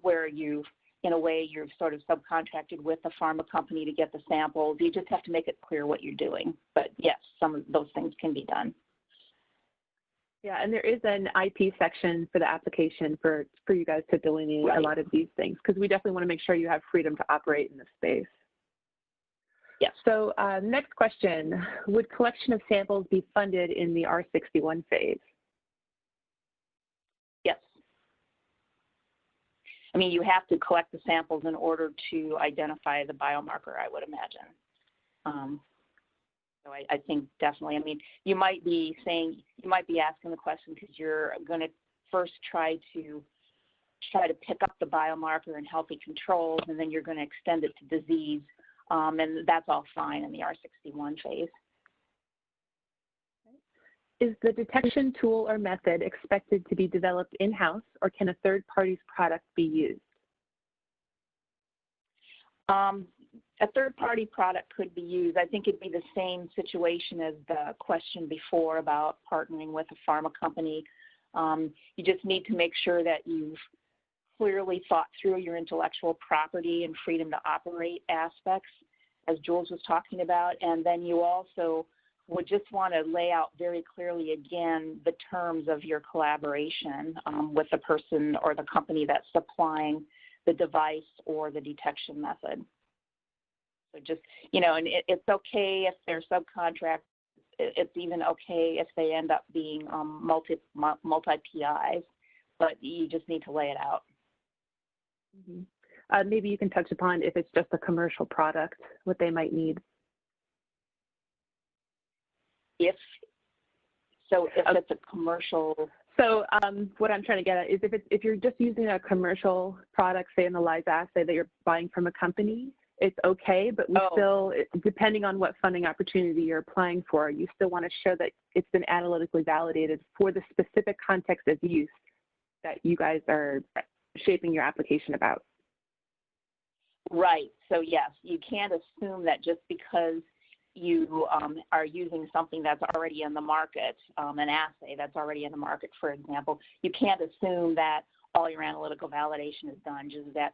where you, in a way, you're sort of subcontracted with the pharma company to get the samples? You just have to make it clear what you're doing. But yes, some of those things can be done. Yeah, and there is an IP section for the application for you guys to delineate a lot of these things, because we definitely want to make sure you have freedom to operate in this space. Yes. So next question, would collection of samples be funded in the R61 phase? Yes. I mean, you have to collect the samples in order to identify the biomarker, I would imagine. So I think definitely, I mean, you might be saying, you might be asking the question because you're going to first try to pick up the biomarker in healthy controls, and then you're going to extend it to disease. And that's all fine in the R61 phase. Is the detection tool or method expected to be developed in-house, or can a third party's product be used? a third-party product could be used. I think it'd be the same situation as the question before about partnering with a pharma company. You just need to make sure that you've clearly thought through your intellectual property and freedom to operate aspects, as Jules was talking about, and then you also would just want to lay out very clearly again the terms of your collaboration with the person or the company that's supplying the device or the detection method. So just, and it's okay if they're subcontract. It's even okay if they end up being multi-PIs, but you just need to lay it out. Mm-hmm. Maybe you can touch upon if it's just a commercial product, what they might need. If it's a commercial. So what I'm trying to get at is if you're just using a commercial product, say in the live assay that you're buying from a company, it's okay, but we still, depending on what funding opportunity you're applying for, you still want to show that it's been analytically validated for the specific context of use that you guys are shaping your application about. Right. So yes, you can't assume that just because you are using something that's already in the market, an assay that's already in the market, for example, you can't assume that all your analytical validation is done.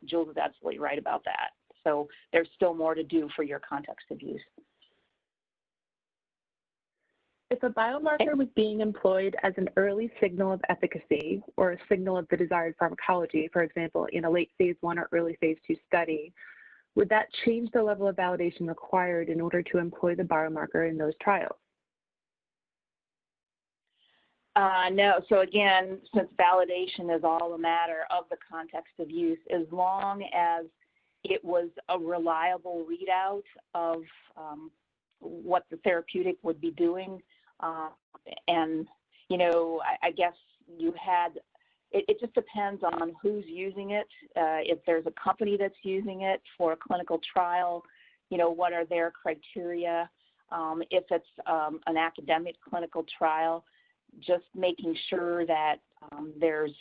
Jules is absolutely right about that. So there's still more to do for your context of use. If a biomarker was being employed as an early signal of efficacy or a signal of the desired pharmacology, for example, in a late phase 1 or early phase 2 study, would that change the level of validation required in order to employ the biomarker in those trials? No. So again, since validation is all a matter of the context of use, as long as it was a reliable readout of what the therapeutic would be doing, and I guess you had. It just depends on who's using it. If there's a company that's using it for a clinical trial, what are their criteria? If it's an academic clinical trial, just making sure that there's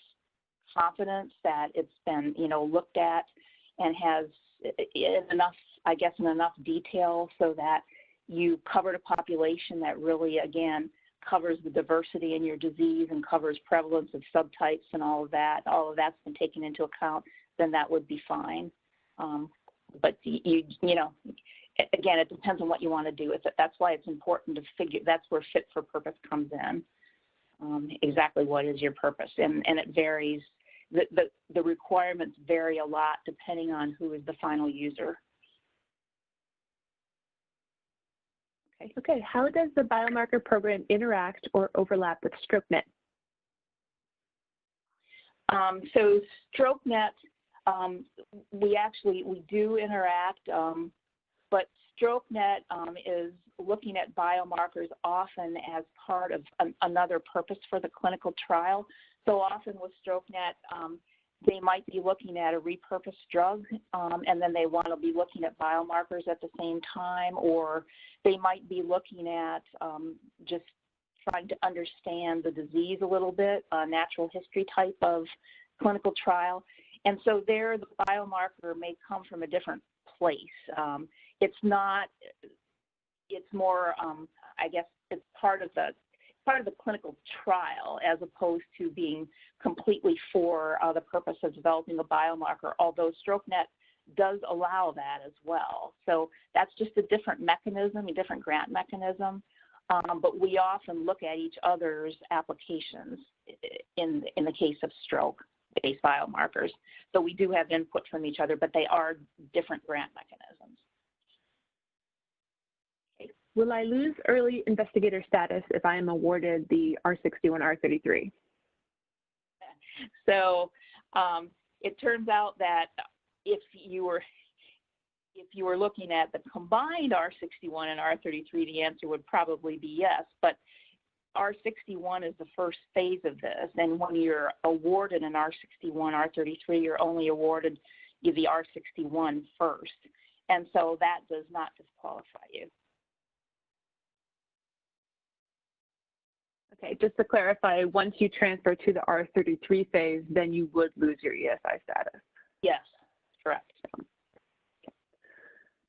confidence that it's been, looked at and has in enough detail so that you covered a population that really, again, covers the diversity in your disease and covers prevalence of subtypes and all of that's been taken into account, then that would be fine. But again, it depends on what you want to do with it. That's why it's important to figure, that's where fit for purpose comes in. Exactly what is your purpose? And it varies. The requirements vary a lot depending on who is the final user. Okay, how does the biomarker program interact or overlap with StrokeNet? So StrokeNet, we do interact, but StrokeNet is looking at biomarkers often as part of another purpose for the clinical trial. So often with StrokeNet, they might be looking at a repurposed drug, and then they want to be looking at biomarkers at the same time, or they might be looking at just trying to understand the disease a little bit, a natural history type of clinical trial. And so there, the biomarker may come from a different place. It's more, I guess, it's part of the clinical trial as opposed to being completely for the purpose of developing a biomarker, although StrokeNet does allow that as well. So that's just a different mechanism, a different grant mechanism, but we often look at each other's applications in the case of stroke-based biomarkers. So we do have input from each other, but they are different grant mechanisms. Will I lose early investigator status if I am awarded the R61, R33? So it turns out that if you were looking at the combined R61 and R33, the answer would probably be yes. But R61 is the first phase of this, and when you're awarded an R61, R33, you're only awarded the R61 first, and so that does not disqualify you. Okay, just to clarify, once you transfer to the R33 phase, then you would lose your ESI status. Yes, correct.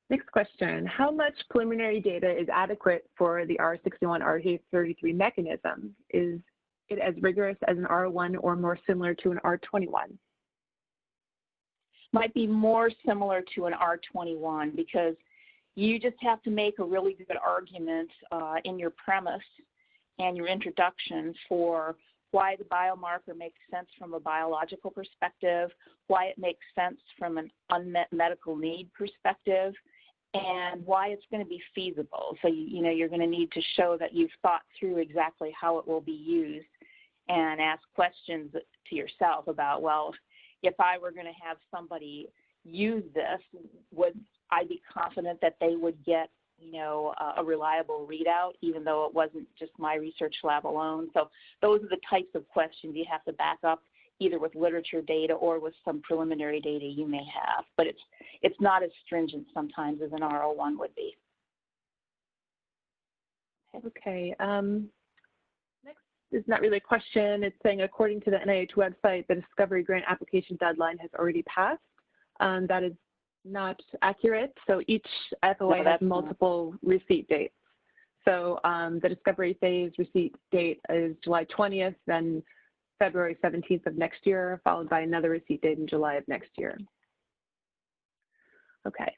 Next question, how much preliminary data is adequate for the R61, R33 mechanism? Is it as rigorous as an R1 or more similar to an R21? Might be more similar to an R21 because you just have to make a really good argument in your premise and your introduction for why the biomarker makes sense from a biological perspective, why it makes sense from an unmet medical need perspective, and why it's going to be feasible. So, you're going to need to show that you've thought through exactly how it will be used and ask questions to yourself about, well, if I were going to have somebody use this, would I be confident that they would get, a reliable readout, even though it wasn't just my research lab alone? So those are the types of questions you have to back up either with literature data or with some preliminary data you may have. But it's not as stringent sometimes as an R01 would be. Okay. Next is not really a question. It's saying, according to the NIH website, the Discovery Grant application deadline has already passed. That is not accurate. So each FOA has multiple receipt dates. So the discovery phase receipt date is July 20th, then February 17th of next year, followed by another receipt date in July of next year. Okay.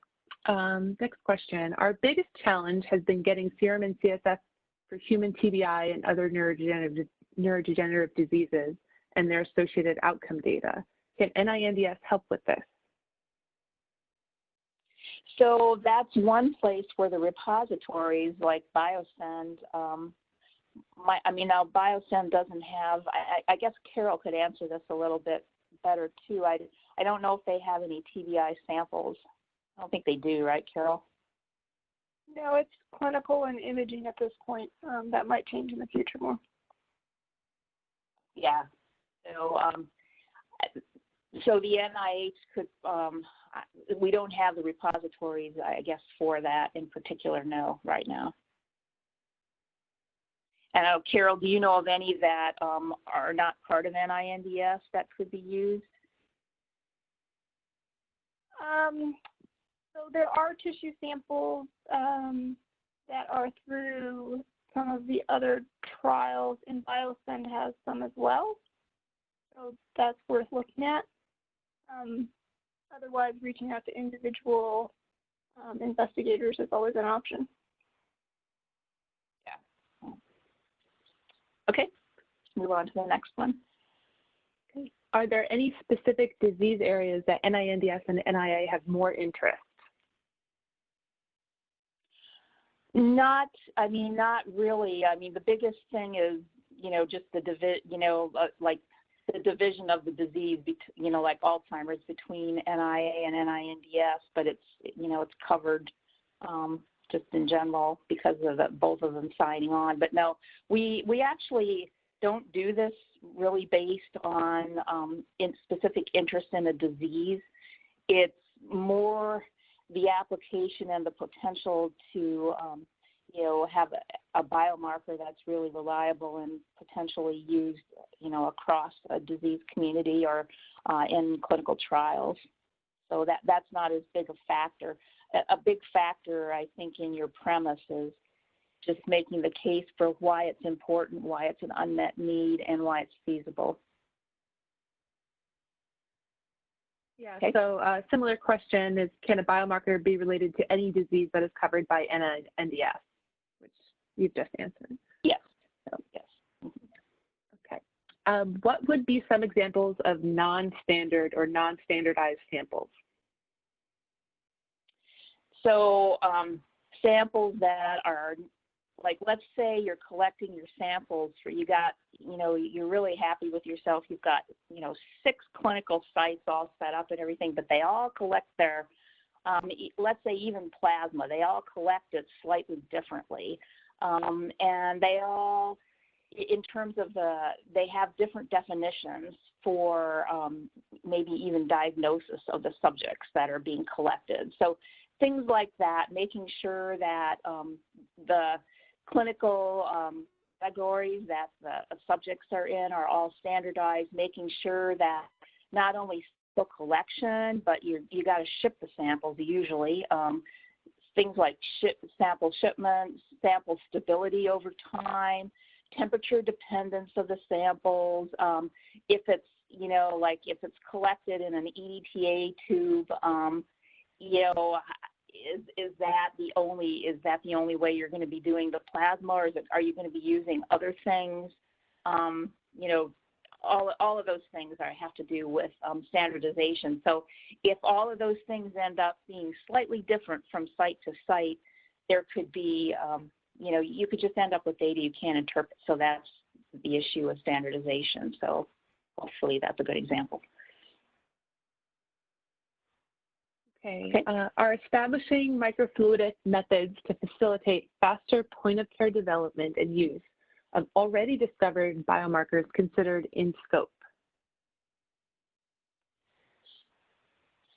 Next question. Our biggest challenge has been getting serum and CSF for human TBI and other neurodegenerative diseases and their associated outcome data. Can NINDS help with this? So that's one place where the repositories like BioSend, now BioSend doesn't have, I guess Carol could answer this a little bit better too. I don't know if they have any TBI samples. I don't think they do, right, Carol? No, it's clinical and imaging at this point. That might change in the future more. Yeah. So the NIH could, we don't have the repositories, I guess, for that in particular, no, right now. And Carol, do you know of any that are not part of NINDS that could be used? So there are tissue samples that are through some of the other trials, and BioSend has some as well. So that's worth looking at. Otherwise, reaching out to individual investigators is always an option. Yeah. Okay, move on to the next one. Okay. Are there any specific disease areas that NINDS and NIA have more interest? Not really. The biggest thing is, just the like the division of the disease, like Alzheimer's between NIA and NINDS, but it's covered just in general because of both of them signing on. But no, we actually don't do this really based on specific interest in a disease. It's more the application and the potential to, have a biomarker that's really reliable and potentially used, across a disease community or in clinical trials. So that's not as big a factor. A big factor, I think, in your premise is just making the case for why it's important, why it's an unmet need, and why it's feasible. Yeah, okay. So similar question is, can a biomarker be related to any disease that is covered by NINDS, which you've just answered? Yes. So, yes. Okay. What would be some examples of non-standard or non-standardized samples? So samples that are, like, let's say you're collecting your samples for, you're really happy with yourself. You've got, 6 clinical sites all set up and everything, but they all collect their, let's say even plasma, they all collect it slightly differently. And they all, in terms of they have different definitions for maybe even diagnosis of the subjects that are being collected. So things like that, making sure that the clinical categories that the subjects are in are all standardized, making sure that not only the collection, but you got to ship the samples usually. things like sample shipments, sample stability over time, temperature dependence of the samples, if it's, like if it's collected in an EDTA tube, is that the only way you're going to be doing the plasma, or are you going to be using other things? All of those things have to do with standardization. So if all of those things end up being slightly different from site to site, there could be, you could just end up with data you can't interpret. So that's the issue of standardization. So hopefully that's a good example. Okay. Are establishing microfluidic methods to facilitate faster point-of-care development and use of already discovered biomarkers considered in scope?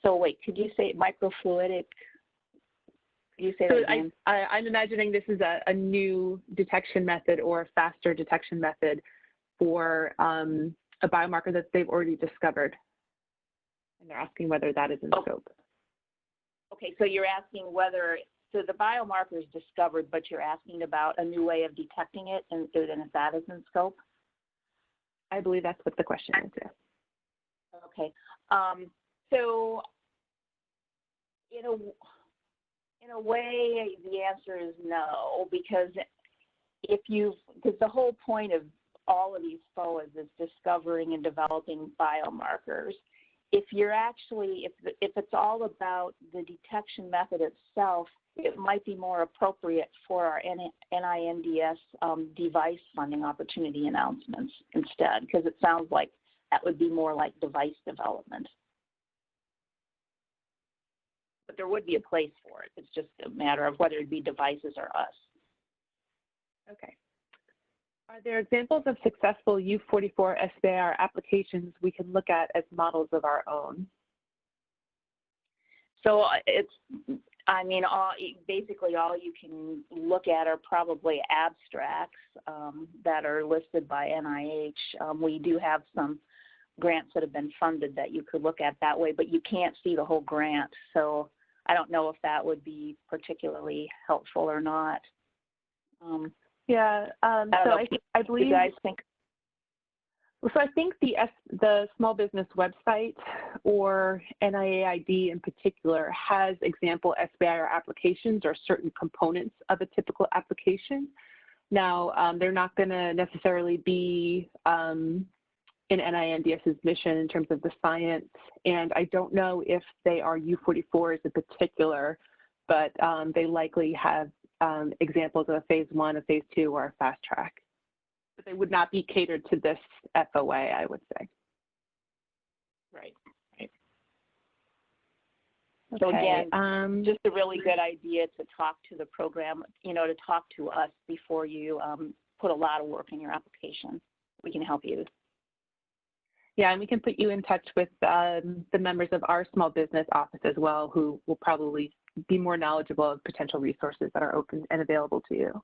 So wait, could you say microfluidic? Could you say that again? I'm imagining this is a new detection method or a faster detection method for a biomarker that they've already discovered. And they're asking whether that is in scope. Okay, so you're asking whether, so the biomarker is discovered, but you're asking about a new way of detecting it, and if that is in scope? I believe that's what the question is, yes. Okay, so in a way, the answer is no, because the whole point of all of these FOAs is discovering and developing biomarkers. If you're actually, if it's all about the detection method itself, it might be more appropriate for our NINDS device funding opportunity announcements instead, because it sounds like that would be more like device development. But there would be a place for it. It's just a matter of whether it be devices or us. Okay. Are there examples of successful U44 SBIR applications we can look at as models of our own? So basically all you can look at are probably abstracts that are listed by NIH. We do have some grants that have been funded that you could look at that way, but you can't see the whole grant. So I don't know if that would be particularly helpful or not. Yeah, I believe. You guys think? So I think the small business website or NIAID in particular has example SBIR applications or certain components of a typical application. Now, they're not going to necessarily be in NINDS's mission in terms of the science, and I don't know if they are U44s in particular, but they likely have examples of a phase 1, a phase 2, or a fast track. But they would not be catered to this FOA, I would say. Right. Okay. So again, just a really good idea to talk to the program, to talk to us before you put a lot of work in your application. We can help you. Yeah, and we can put you in touch with the members of our small business office as well, who will probably be more knowledgeable of potential resources that are open and available to you.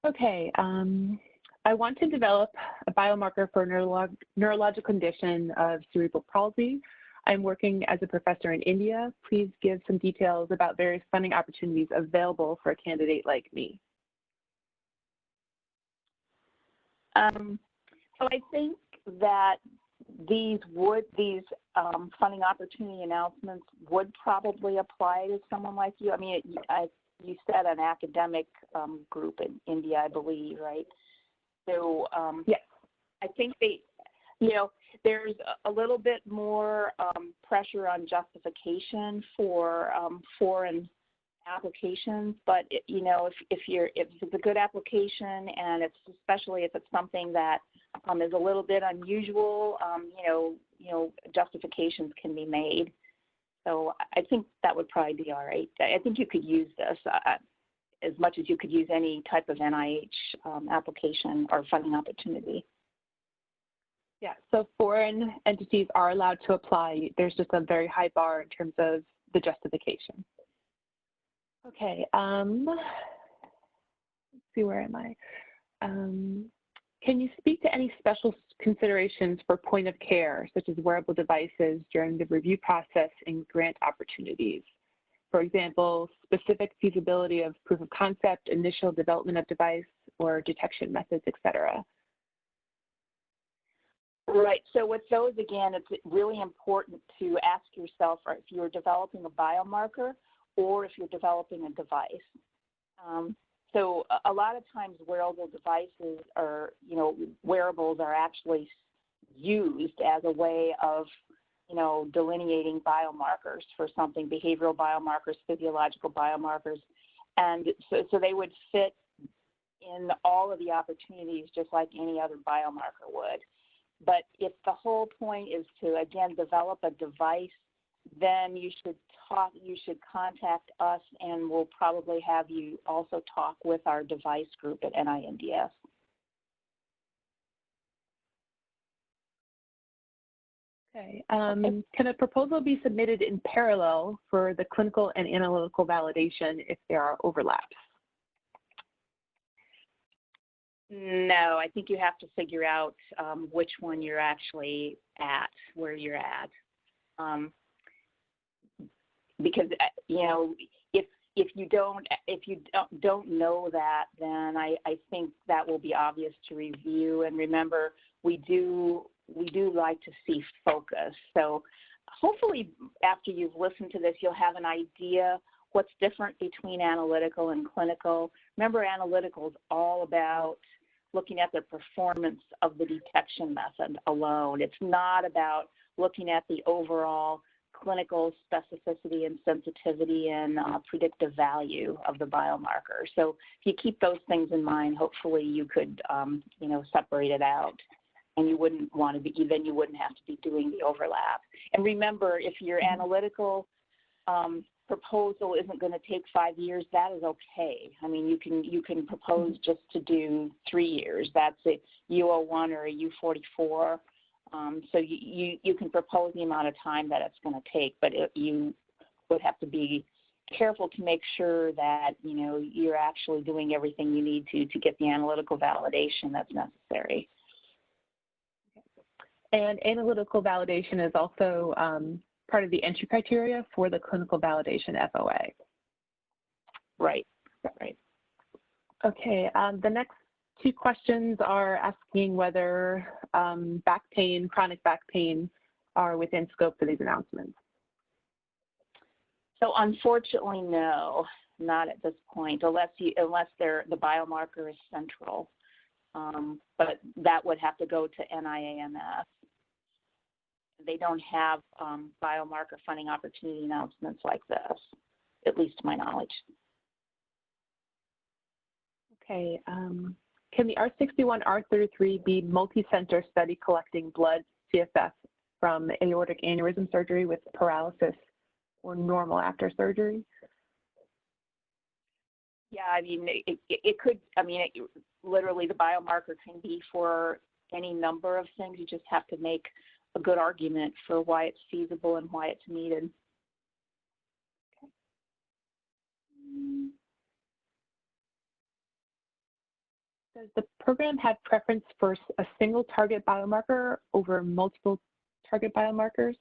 Okay, I want to develop a biomarker for neurological condition of cerebral palsy. I'm working as a professor in India. Please give some details about various funding opportunities available for a candidate like me. So I think that these funding opportunity announcements would probably apply to someone like you. I mean, you said an academic group in India, I believe, right? So yes. I think there's a little bit more pressure on justification for foreign applications, but if it's a good application, and especially if it's something that is a little bit unusual, justifications can be made. So I think that would probably be all right. I think you could use this as much as you could use any type of NIH application or funding opportunity. Yeah, so foreign entities are allowed to apply. There's just a very high bar in terms of the justification. Okay, let's see, where am I? Can you speak to any special considerations for point of care, such as wearable devices, during the review process and grant opportunities? For example, specific feasibility of proof of concept, initial development of device, or detection methods, et cetera. Right. So with those, again, it's really important to ask yourself if you're developing a biomarker or if you're developing a device. So a lot of times wearable devices are, wearables are actually used as a way of, delineating biomarkers for something, behavioral biomarkers, physiological biomarkers. And so they would fit in all of the opportunities just like any other biomarker would. But if the whole point is to, again, develop a device, then you should contact us, and we'll probably have you also talk with our device group at NINDS. Okay. Can a proposal be submitted in parallel for the clinical and analytical validation if there are overlaps? No, I think you have to figure out which one you're actually at, where you're at. Because if you don't know that, then I think that will be obvious to review. And remember, we do like to see focus. So hopefully after you've listened to this, you'll have an idea what's different between analytical and clinical. Remember, analytical is all about looking at the performance of the detection method alone. It's not about looking at the overall clinical specificity and sensitivity and predictive value of the biomarker. So if you keep those things in mind, hopefully you could, separate it out, and you wouldn't want to be, then you wouldn't have to be doing the overlap. And remember, if your analytical proposal isn't going to take 5 years, that is okay. I mean, you can propose just to do 3 years. That's a U01 or a U44. So you can propose the amount of time that it's going to take, but you would have to be careful to make sure that you're actually doing everything you need to get the analytical validation that's necessary. And analytical validation is also part of the entry criteria for the clinical validation FOA. Right. Okay, the next two questions are asking whether back pain, chronic back pain are within scope for these announcements. So unfortunately, no, not at this point, unless the biomarker is central. But that would have to go to NIAMS. They don't have biomarker funding opportunity announcements like this, at least to my knowledge. Okay. Can the R61, R33 be multi-center study collecting blood CSF from aortic aneurysm surgery with paralysis or normal after surgery? Yeah, I mean, it could, literally the biomarker can be for any number of things. You just have to make a good argument for why it's feasible and why it's needed. Okay. Does the program have preference for a single target biomarker over multiple target biomarkers,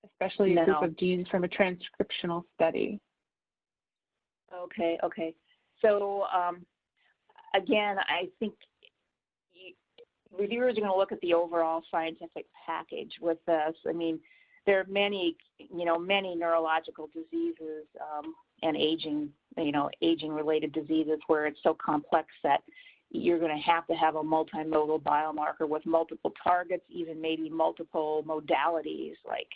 especially a group of genes from a transcriptional study? Okay. So again, I think reviewers are going to look at the overall scientific package with this. I mean, there are many neurological diseases and aging-related diseases where it's so complex that you're going to have a multimodal biomarker with multiple targets, even maybe multiple modalities. Like,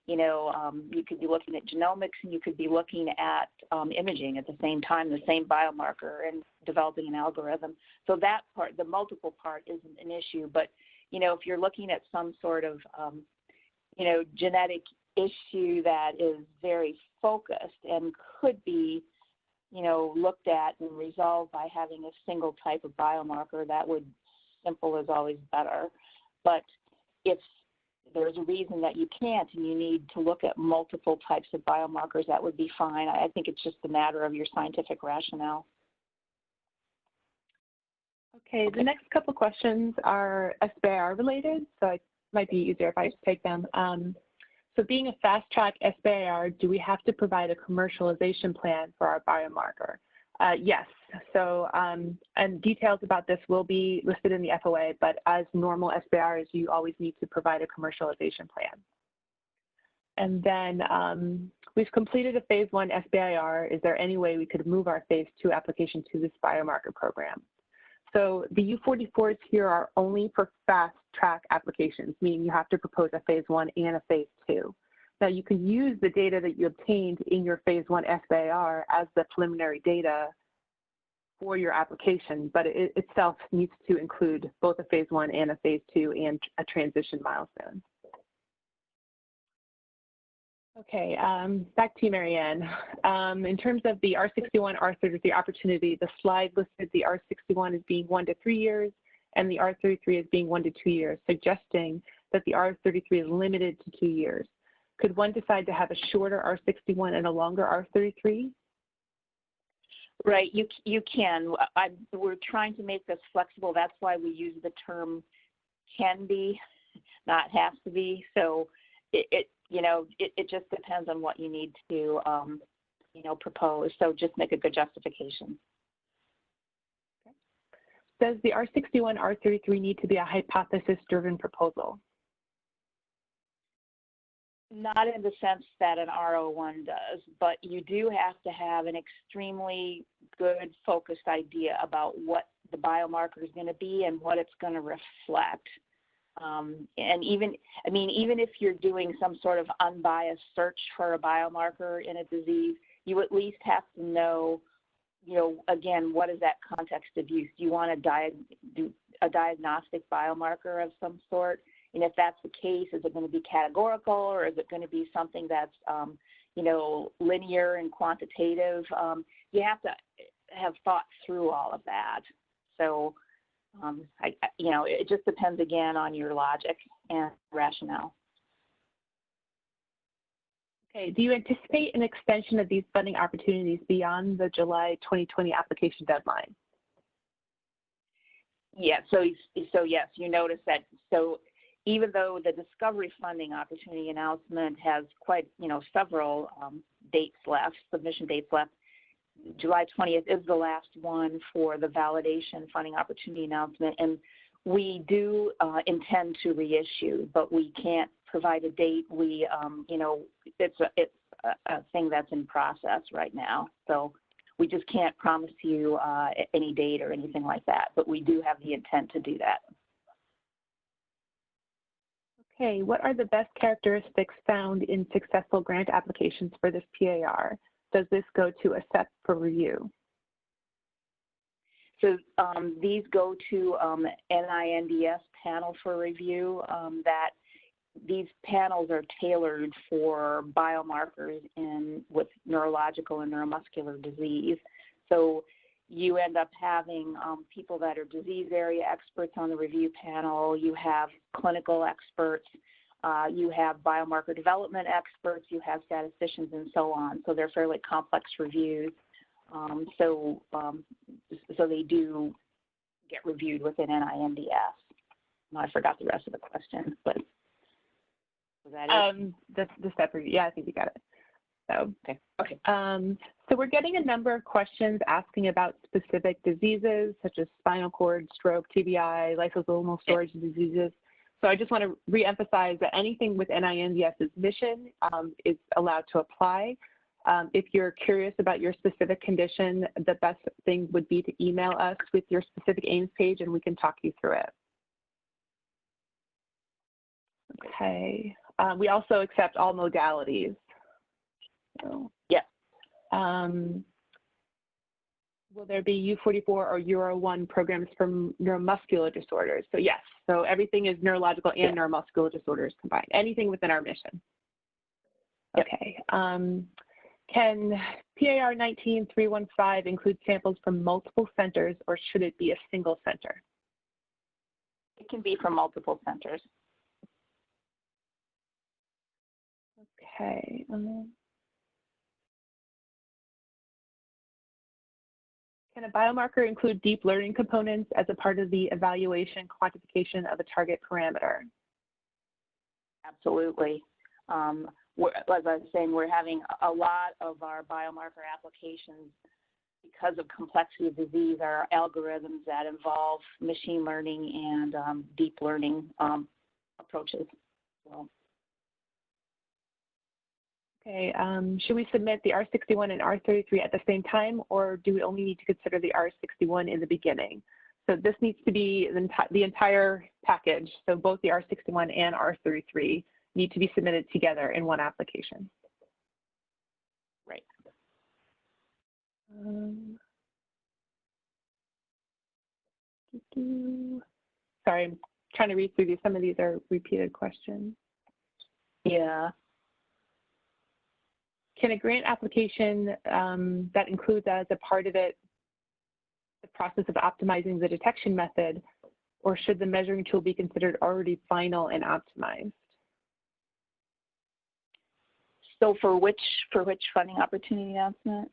you could be looking at genomics and you could be looking at imaging at the same time, the same biomarker, and developing an algorithm. So that part, the multiple part, isn't an issue. But, if you're looking at some sort of, genetic issue that is very focused and could be, looked at and resolved by having a single type of biomarker, simple is always better. But if there's a reason that you can't and you need to look at multiple types of biomarkers, that would be fine. I think it's just a matter of your scientific rationale. Okay, the next couple questions are SBIR related, so it might be easier if I just take them. So being a fast track SBIR, do we have to provide a commercialization plan for our biomarker? Yes, so and details about this will be listed in the FOA, but as normal SBIRs, you always need to provide a commercialization plan. And then we've completed a phase 1 SBIR. Is there any way we could move our phase 2 application to this biomarker program? So the U44s here are only for fast track applications, meaning you have to propose a phase 1 and a phase 2. Now you can use the data that you obtained in your phase 1 SBIR as the preliminary data for your application, but it itself needs to include both a phase 1 and a phase 2 and a transition milestone. Okay, back to you, Marianne. In terms of the R61, R33 opportunity, the slide listed the R61 as being 1 to 3 years and the R33 as being 1 to 2 years, suggesting that the R33 is limited to 2 years. Could one decide to have a shorter R61 and a longer R33? Right, you can. We're trying to make this flexible. That's why we use the term can be, not has to be. So it just depends on what you need to, propose. So just make a good justification. Okay. Does the R61, R33 need to be a hypothesis-driven proposal? Not in the sense that an R01 does, but you do have to have an extremely good focused idea about what the biomarker is going to be and what it's going to reflect. And even if you're doing some sort of unbiased search for a biomarker in a disease, you at least have to know, again, what is that context of use? Do you want to do a diagnostic biomarker of some sort? And if that's the case, is it going to be categorical or is it going to be something that's, linear and quantitative? You have to have thought through all of that. So, it just depends again on your logic and rationale. Okay, do you anticipate an extension of these funding opportunities beyond the July 2020 application deadline? Yeah, so yes, you notice that. So even though the discovery funding opportunity announcement has quite, several dates left, submission dates left, July 20th is the last one for the validation funding opportunity announcement, and we do intend to reissue, but we can't provide a date. We, it's a thing that's in process right now, so we just can't promise you any date or anything like that, but we do have the intent to do that. Okay, what are the best characteristics found in successful grant applications for this PAR? Does this go to a SEP for review? So these go to NINDS panel for review. That these panels are tailored for biomarkers with neurological and neuromuscular disease. So you end up having people that are disease area experts on the review panel. You have clinical experts. You have biomarker development experts. You have statisticians and so on. So they're fairly complex reviews. So they do get reviewed within NINDS. I forgot the rest of the question, but was that it? The SEP review. Yeah, I think you got it. So, okay. So we're getting a number of questions asking about specific diseases such as spinal cord, stroke, TBI, lysosomal storage diseases. So I just want to reemphasize that anything with NINDS's mission is allowed to apply. If you're curious about your specific condition, the best thing would be to email us with your specific aims page and we can talk you through it. Okay. We also accept all modalities. So, yeah. Will there be U44 or Euro1 programs for neuromuscular disorders? So yes, so everything is neurological and neuromuscular disorders combined, anything within our mission. Okay. Can PAR 19315 include samples from multiple centers or should it be a single center? It can be from multiple centers. Okay. Can a biomarker include deep learning components as a part of the evaluation quantification of a target parameter? Absolutely. As I was saying, we're having a lot of our biomarker applications because of complexity of disease are algorithms that involve machine learning and deep learning approaches. So. Okay, should we submit the R61 and R33 at the same time, or do we only need to consider the R61 in the beginning? So this needs to be the entire package. So both the R61 and R33 need to be submitted together in one application. Right. Sorry, I'm trying to read through these. Some of these are repeated questions. Yeah. Can a grant application that includes as a part of it the process of optimizing the detection method, or should the measuring tool be considered already final and optimized? So for which funding opportunity announcement?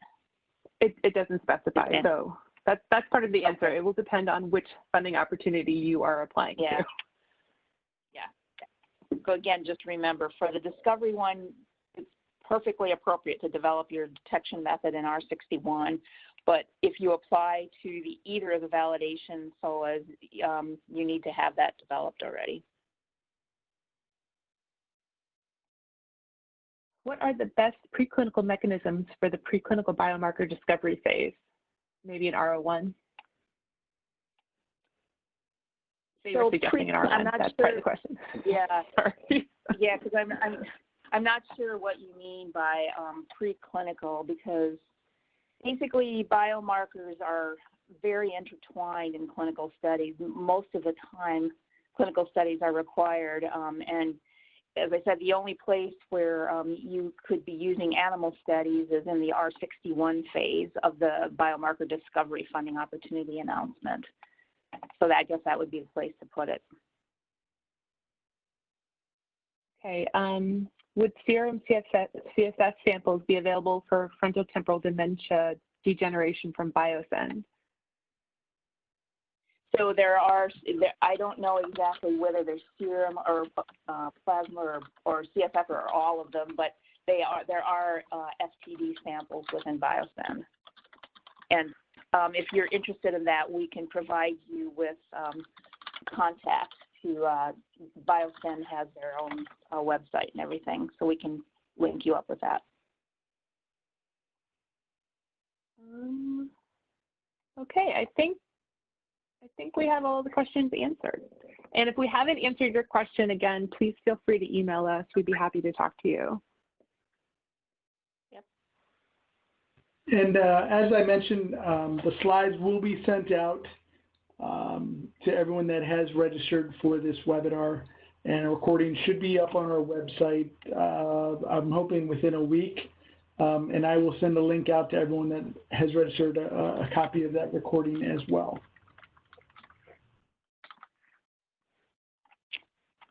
It doesn't specify. Okay. So that's part of the answer. Okay. It will depend on which funding opportunity you are applying to. Yeah. So again, just remember for the discovery one, it's perfectly appropriate to develop your detection method in R61. But if you apply to either of the validation SOAs, you need to have that developed already. What are the best preclinical mechanisms for the preclinical biomarker discovery phase? Maybe an R01? So you're suggesting an R01. I'm not That's sure. part of the question. Yeah. Sorry. Yeah, because I'm not sure what you mean by preclinical, because basically biomarkers are very intertwined in clinical studies. Most of the time, clinical studies are required, and as I said, the only place where you could be using animal studies is in the R61 phase of the biomarker discovery funding opportunity announcement. So I guess that would be the place to put it. Okay. Would serum CSF samples be available for frontotemporal dementia degeneration from BioSend? So I don't know exactly whether there's serum or plasma or CSF or all of them, but there are FTD samples within BioSend. And if you're interested in that, we can provide you with contacts to BioSend has their own website and everything, so we can link you up with that. Okay, I think we have all the questions answered. And if we haven't answered your question, again, please feel free to email us. We'd be happy to talk to you. Yep. And as I mentioned, the slides will be sent out to everyone that has registered for this webinar, and a recording should be up on our website, I'm hoping within a week. And I will send a link out to everyone that has registered a copy of that recording as well.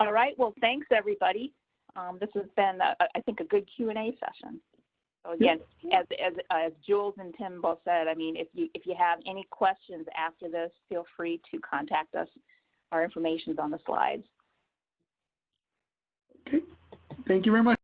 All right, well, thanks everybody. This has been, I think, a good Q&A session. So again, as Jules and Tim both said, I mean, if you have any questions after this, feel free to contact us. Our information's on the slides. Okay, thank you very much.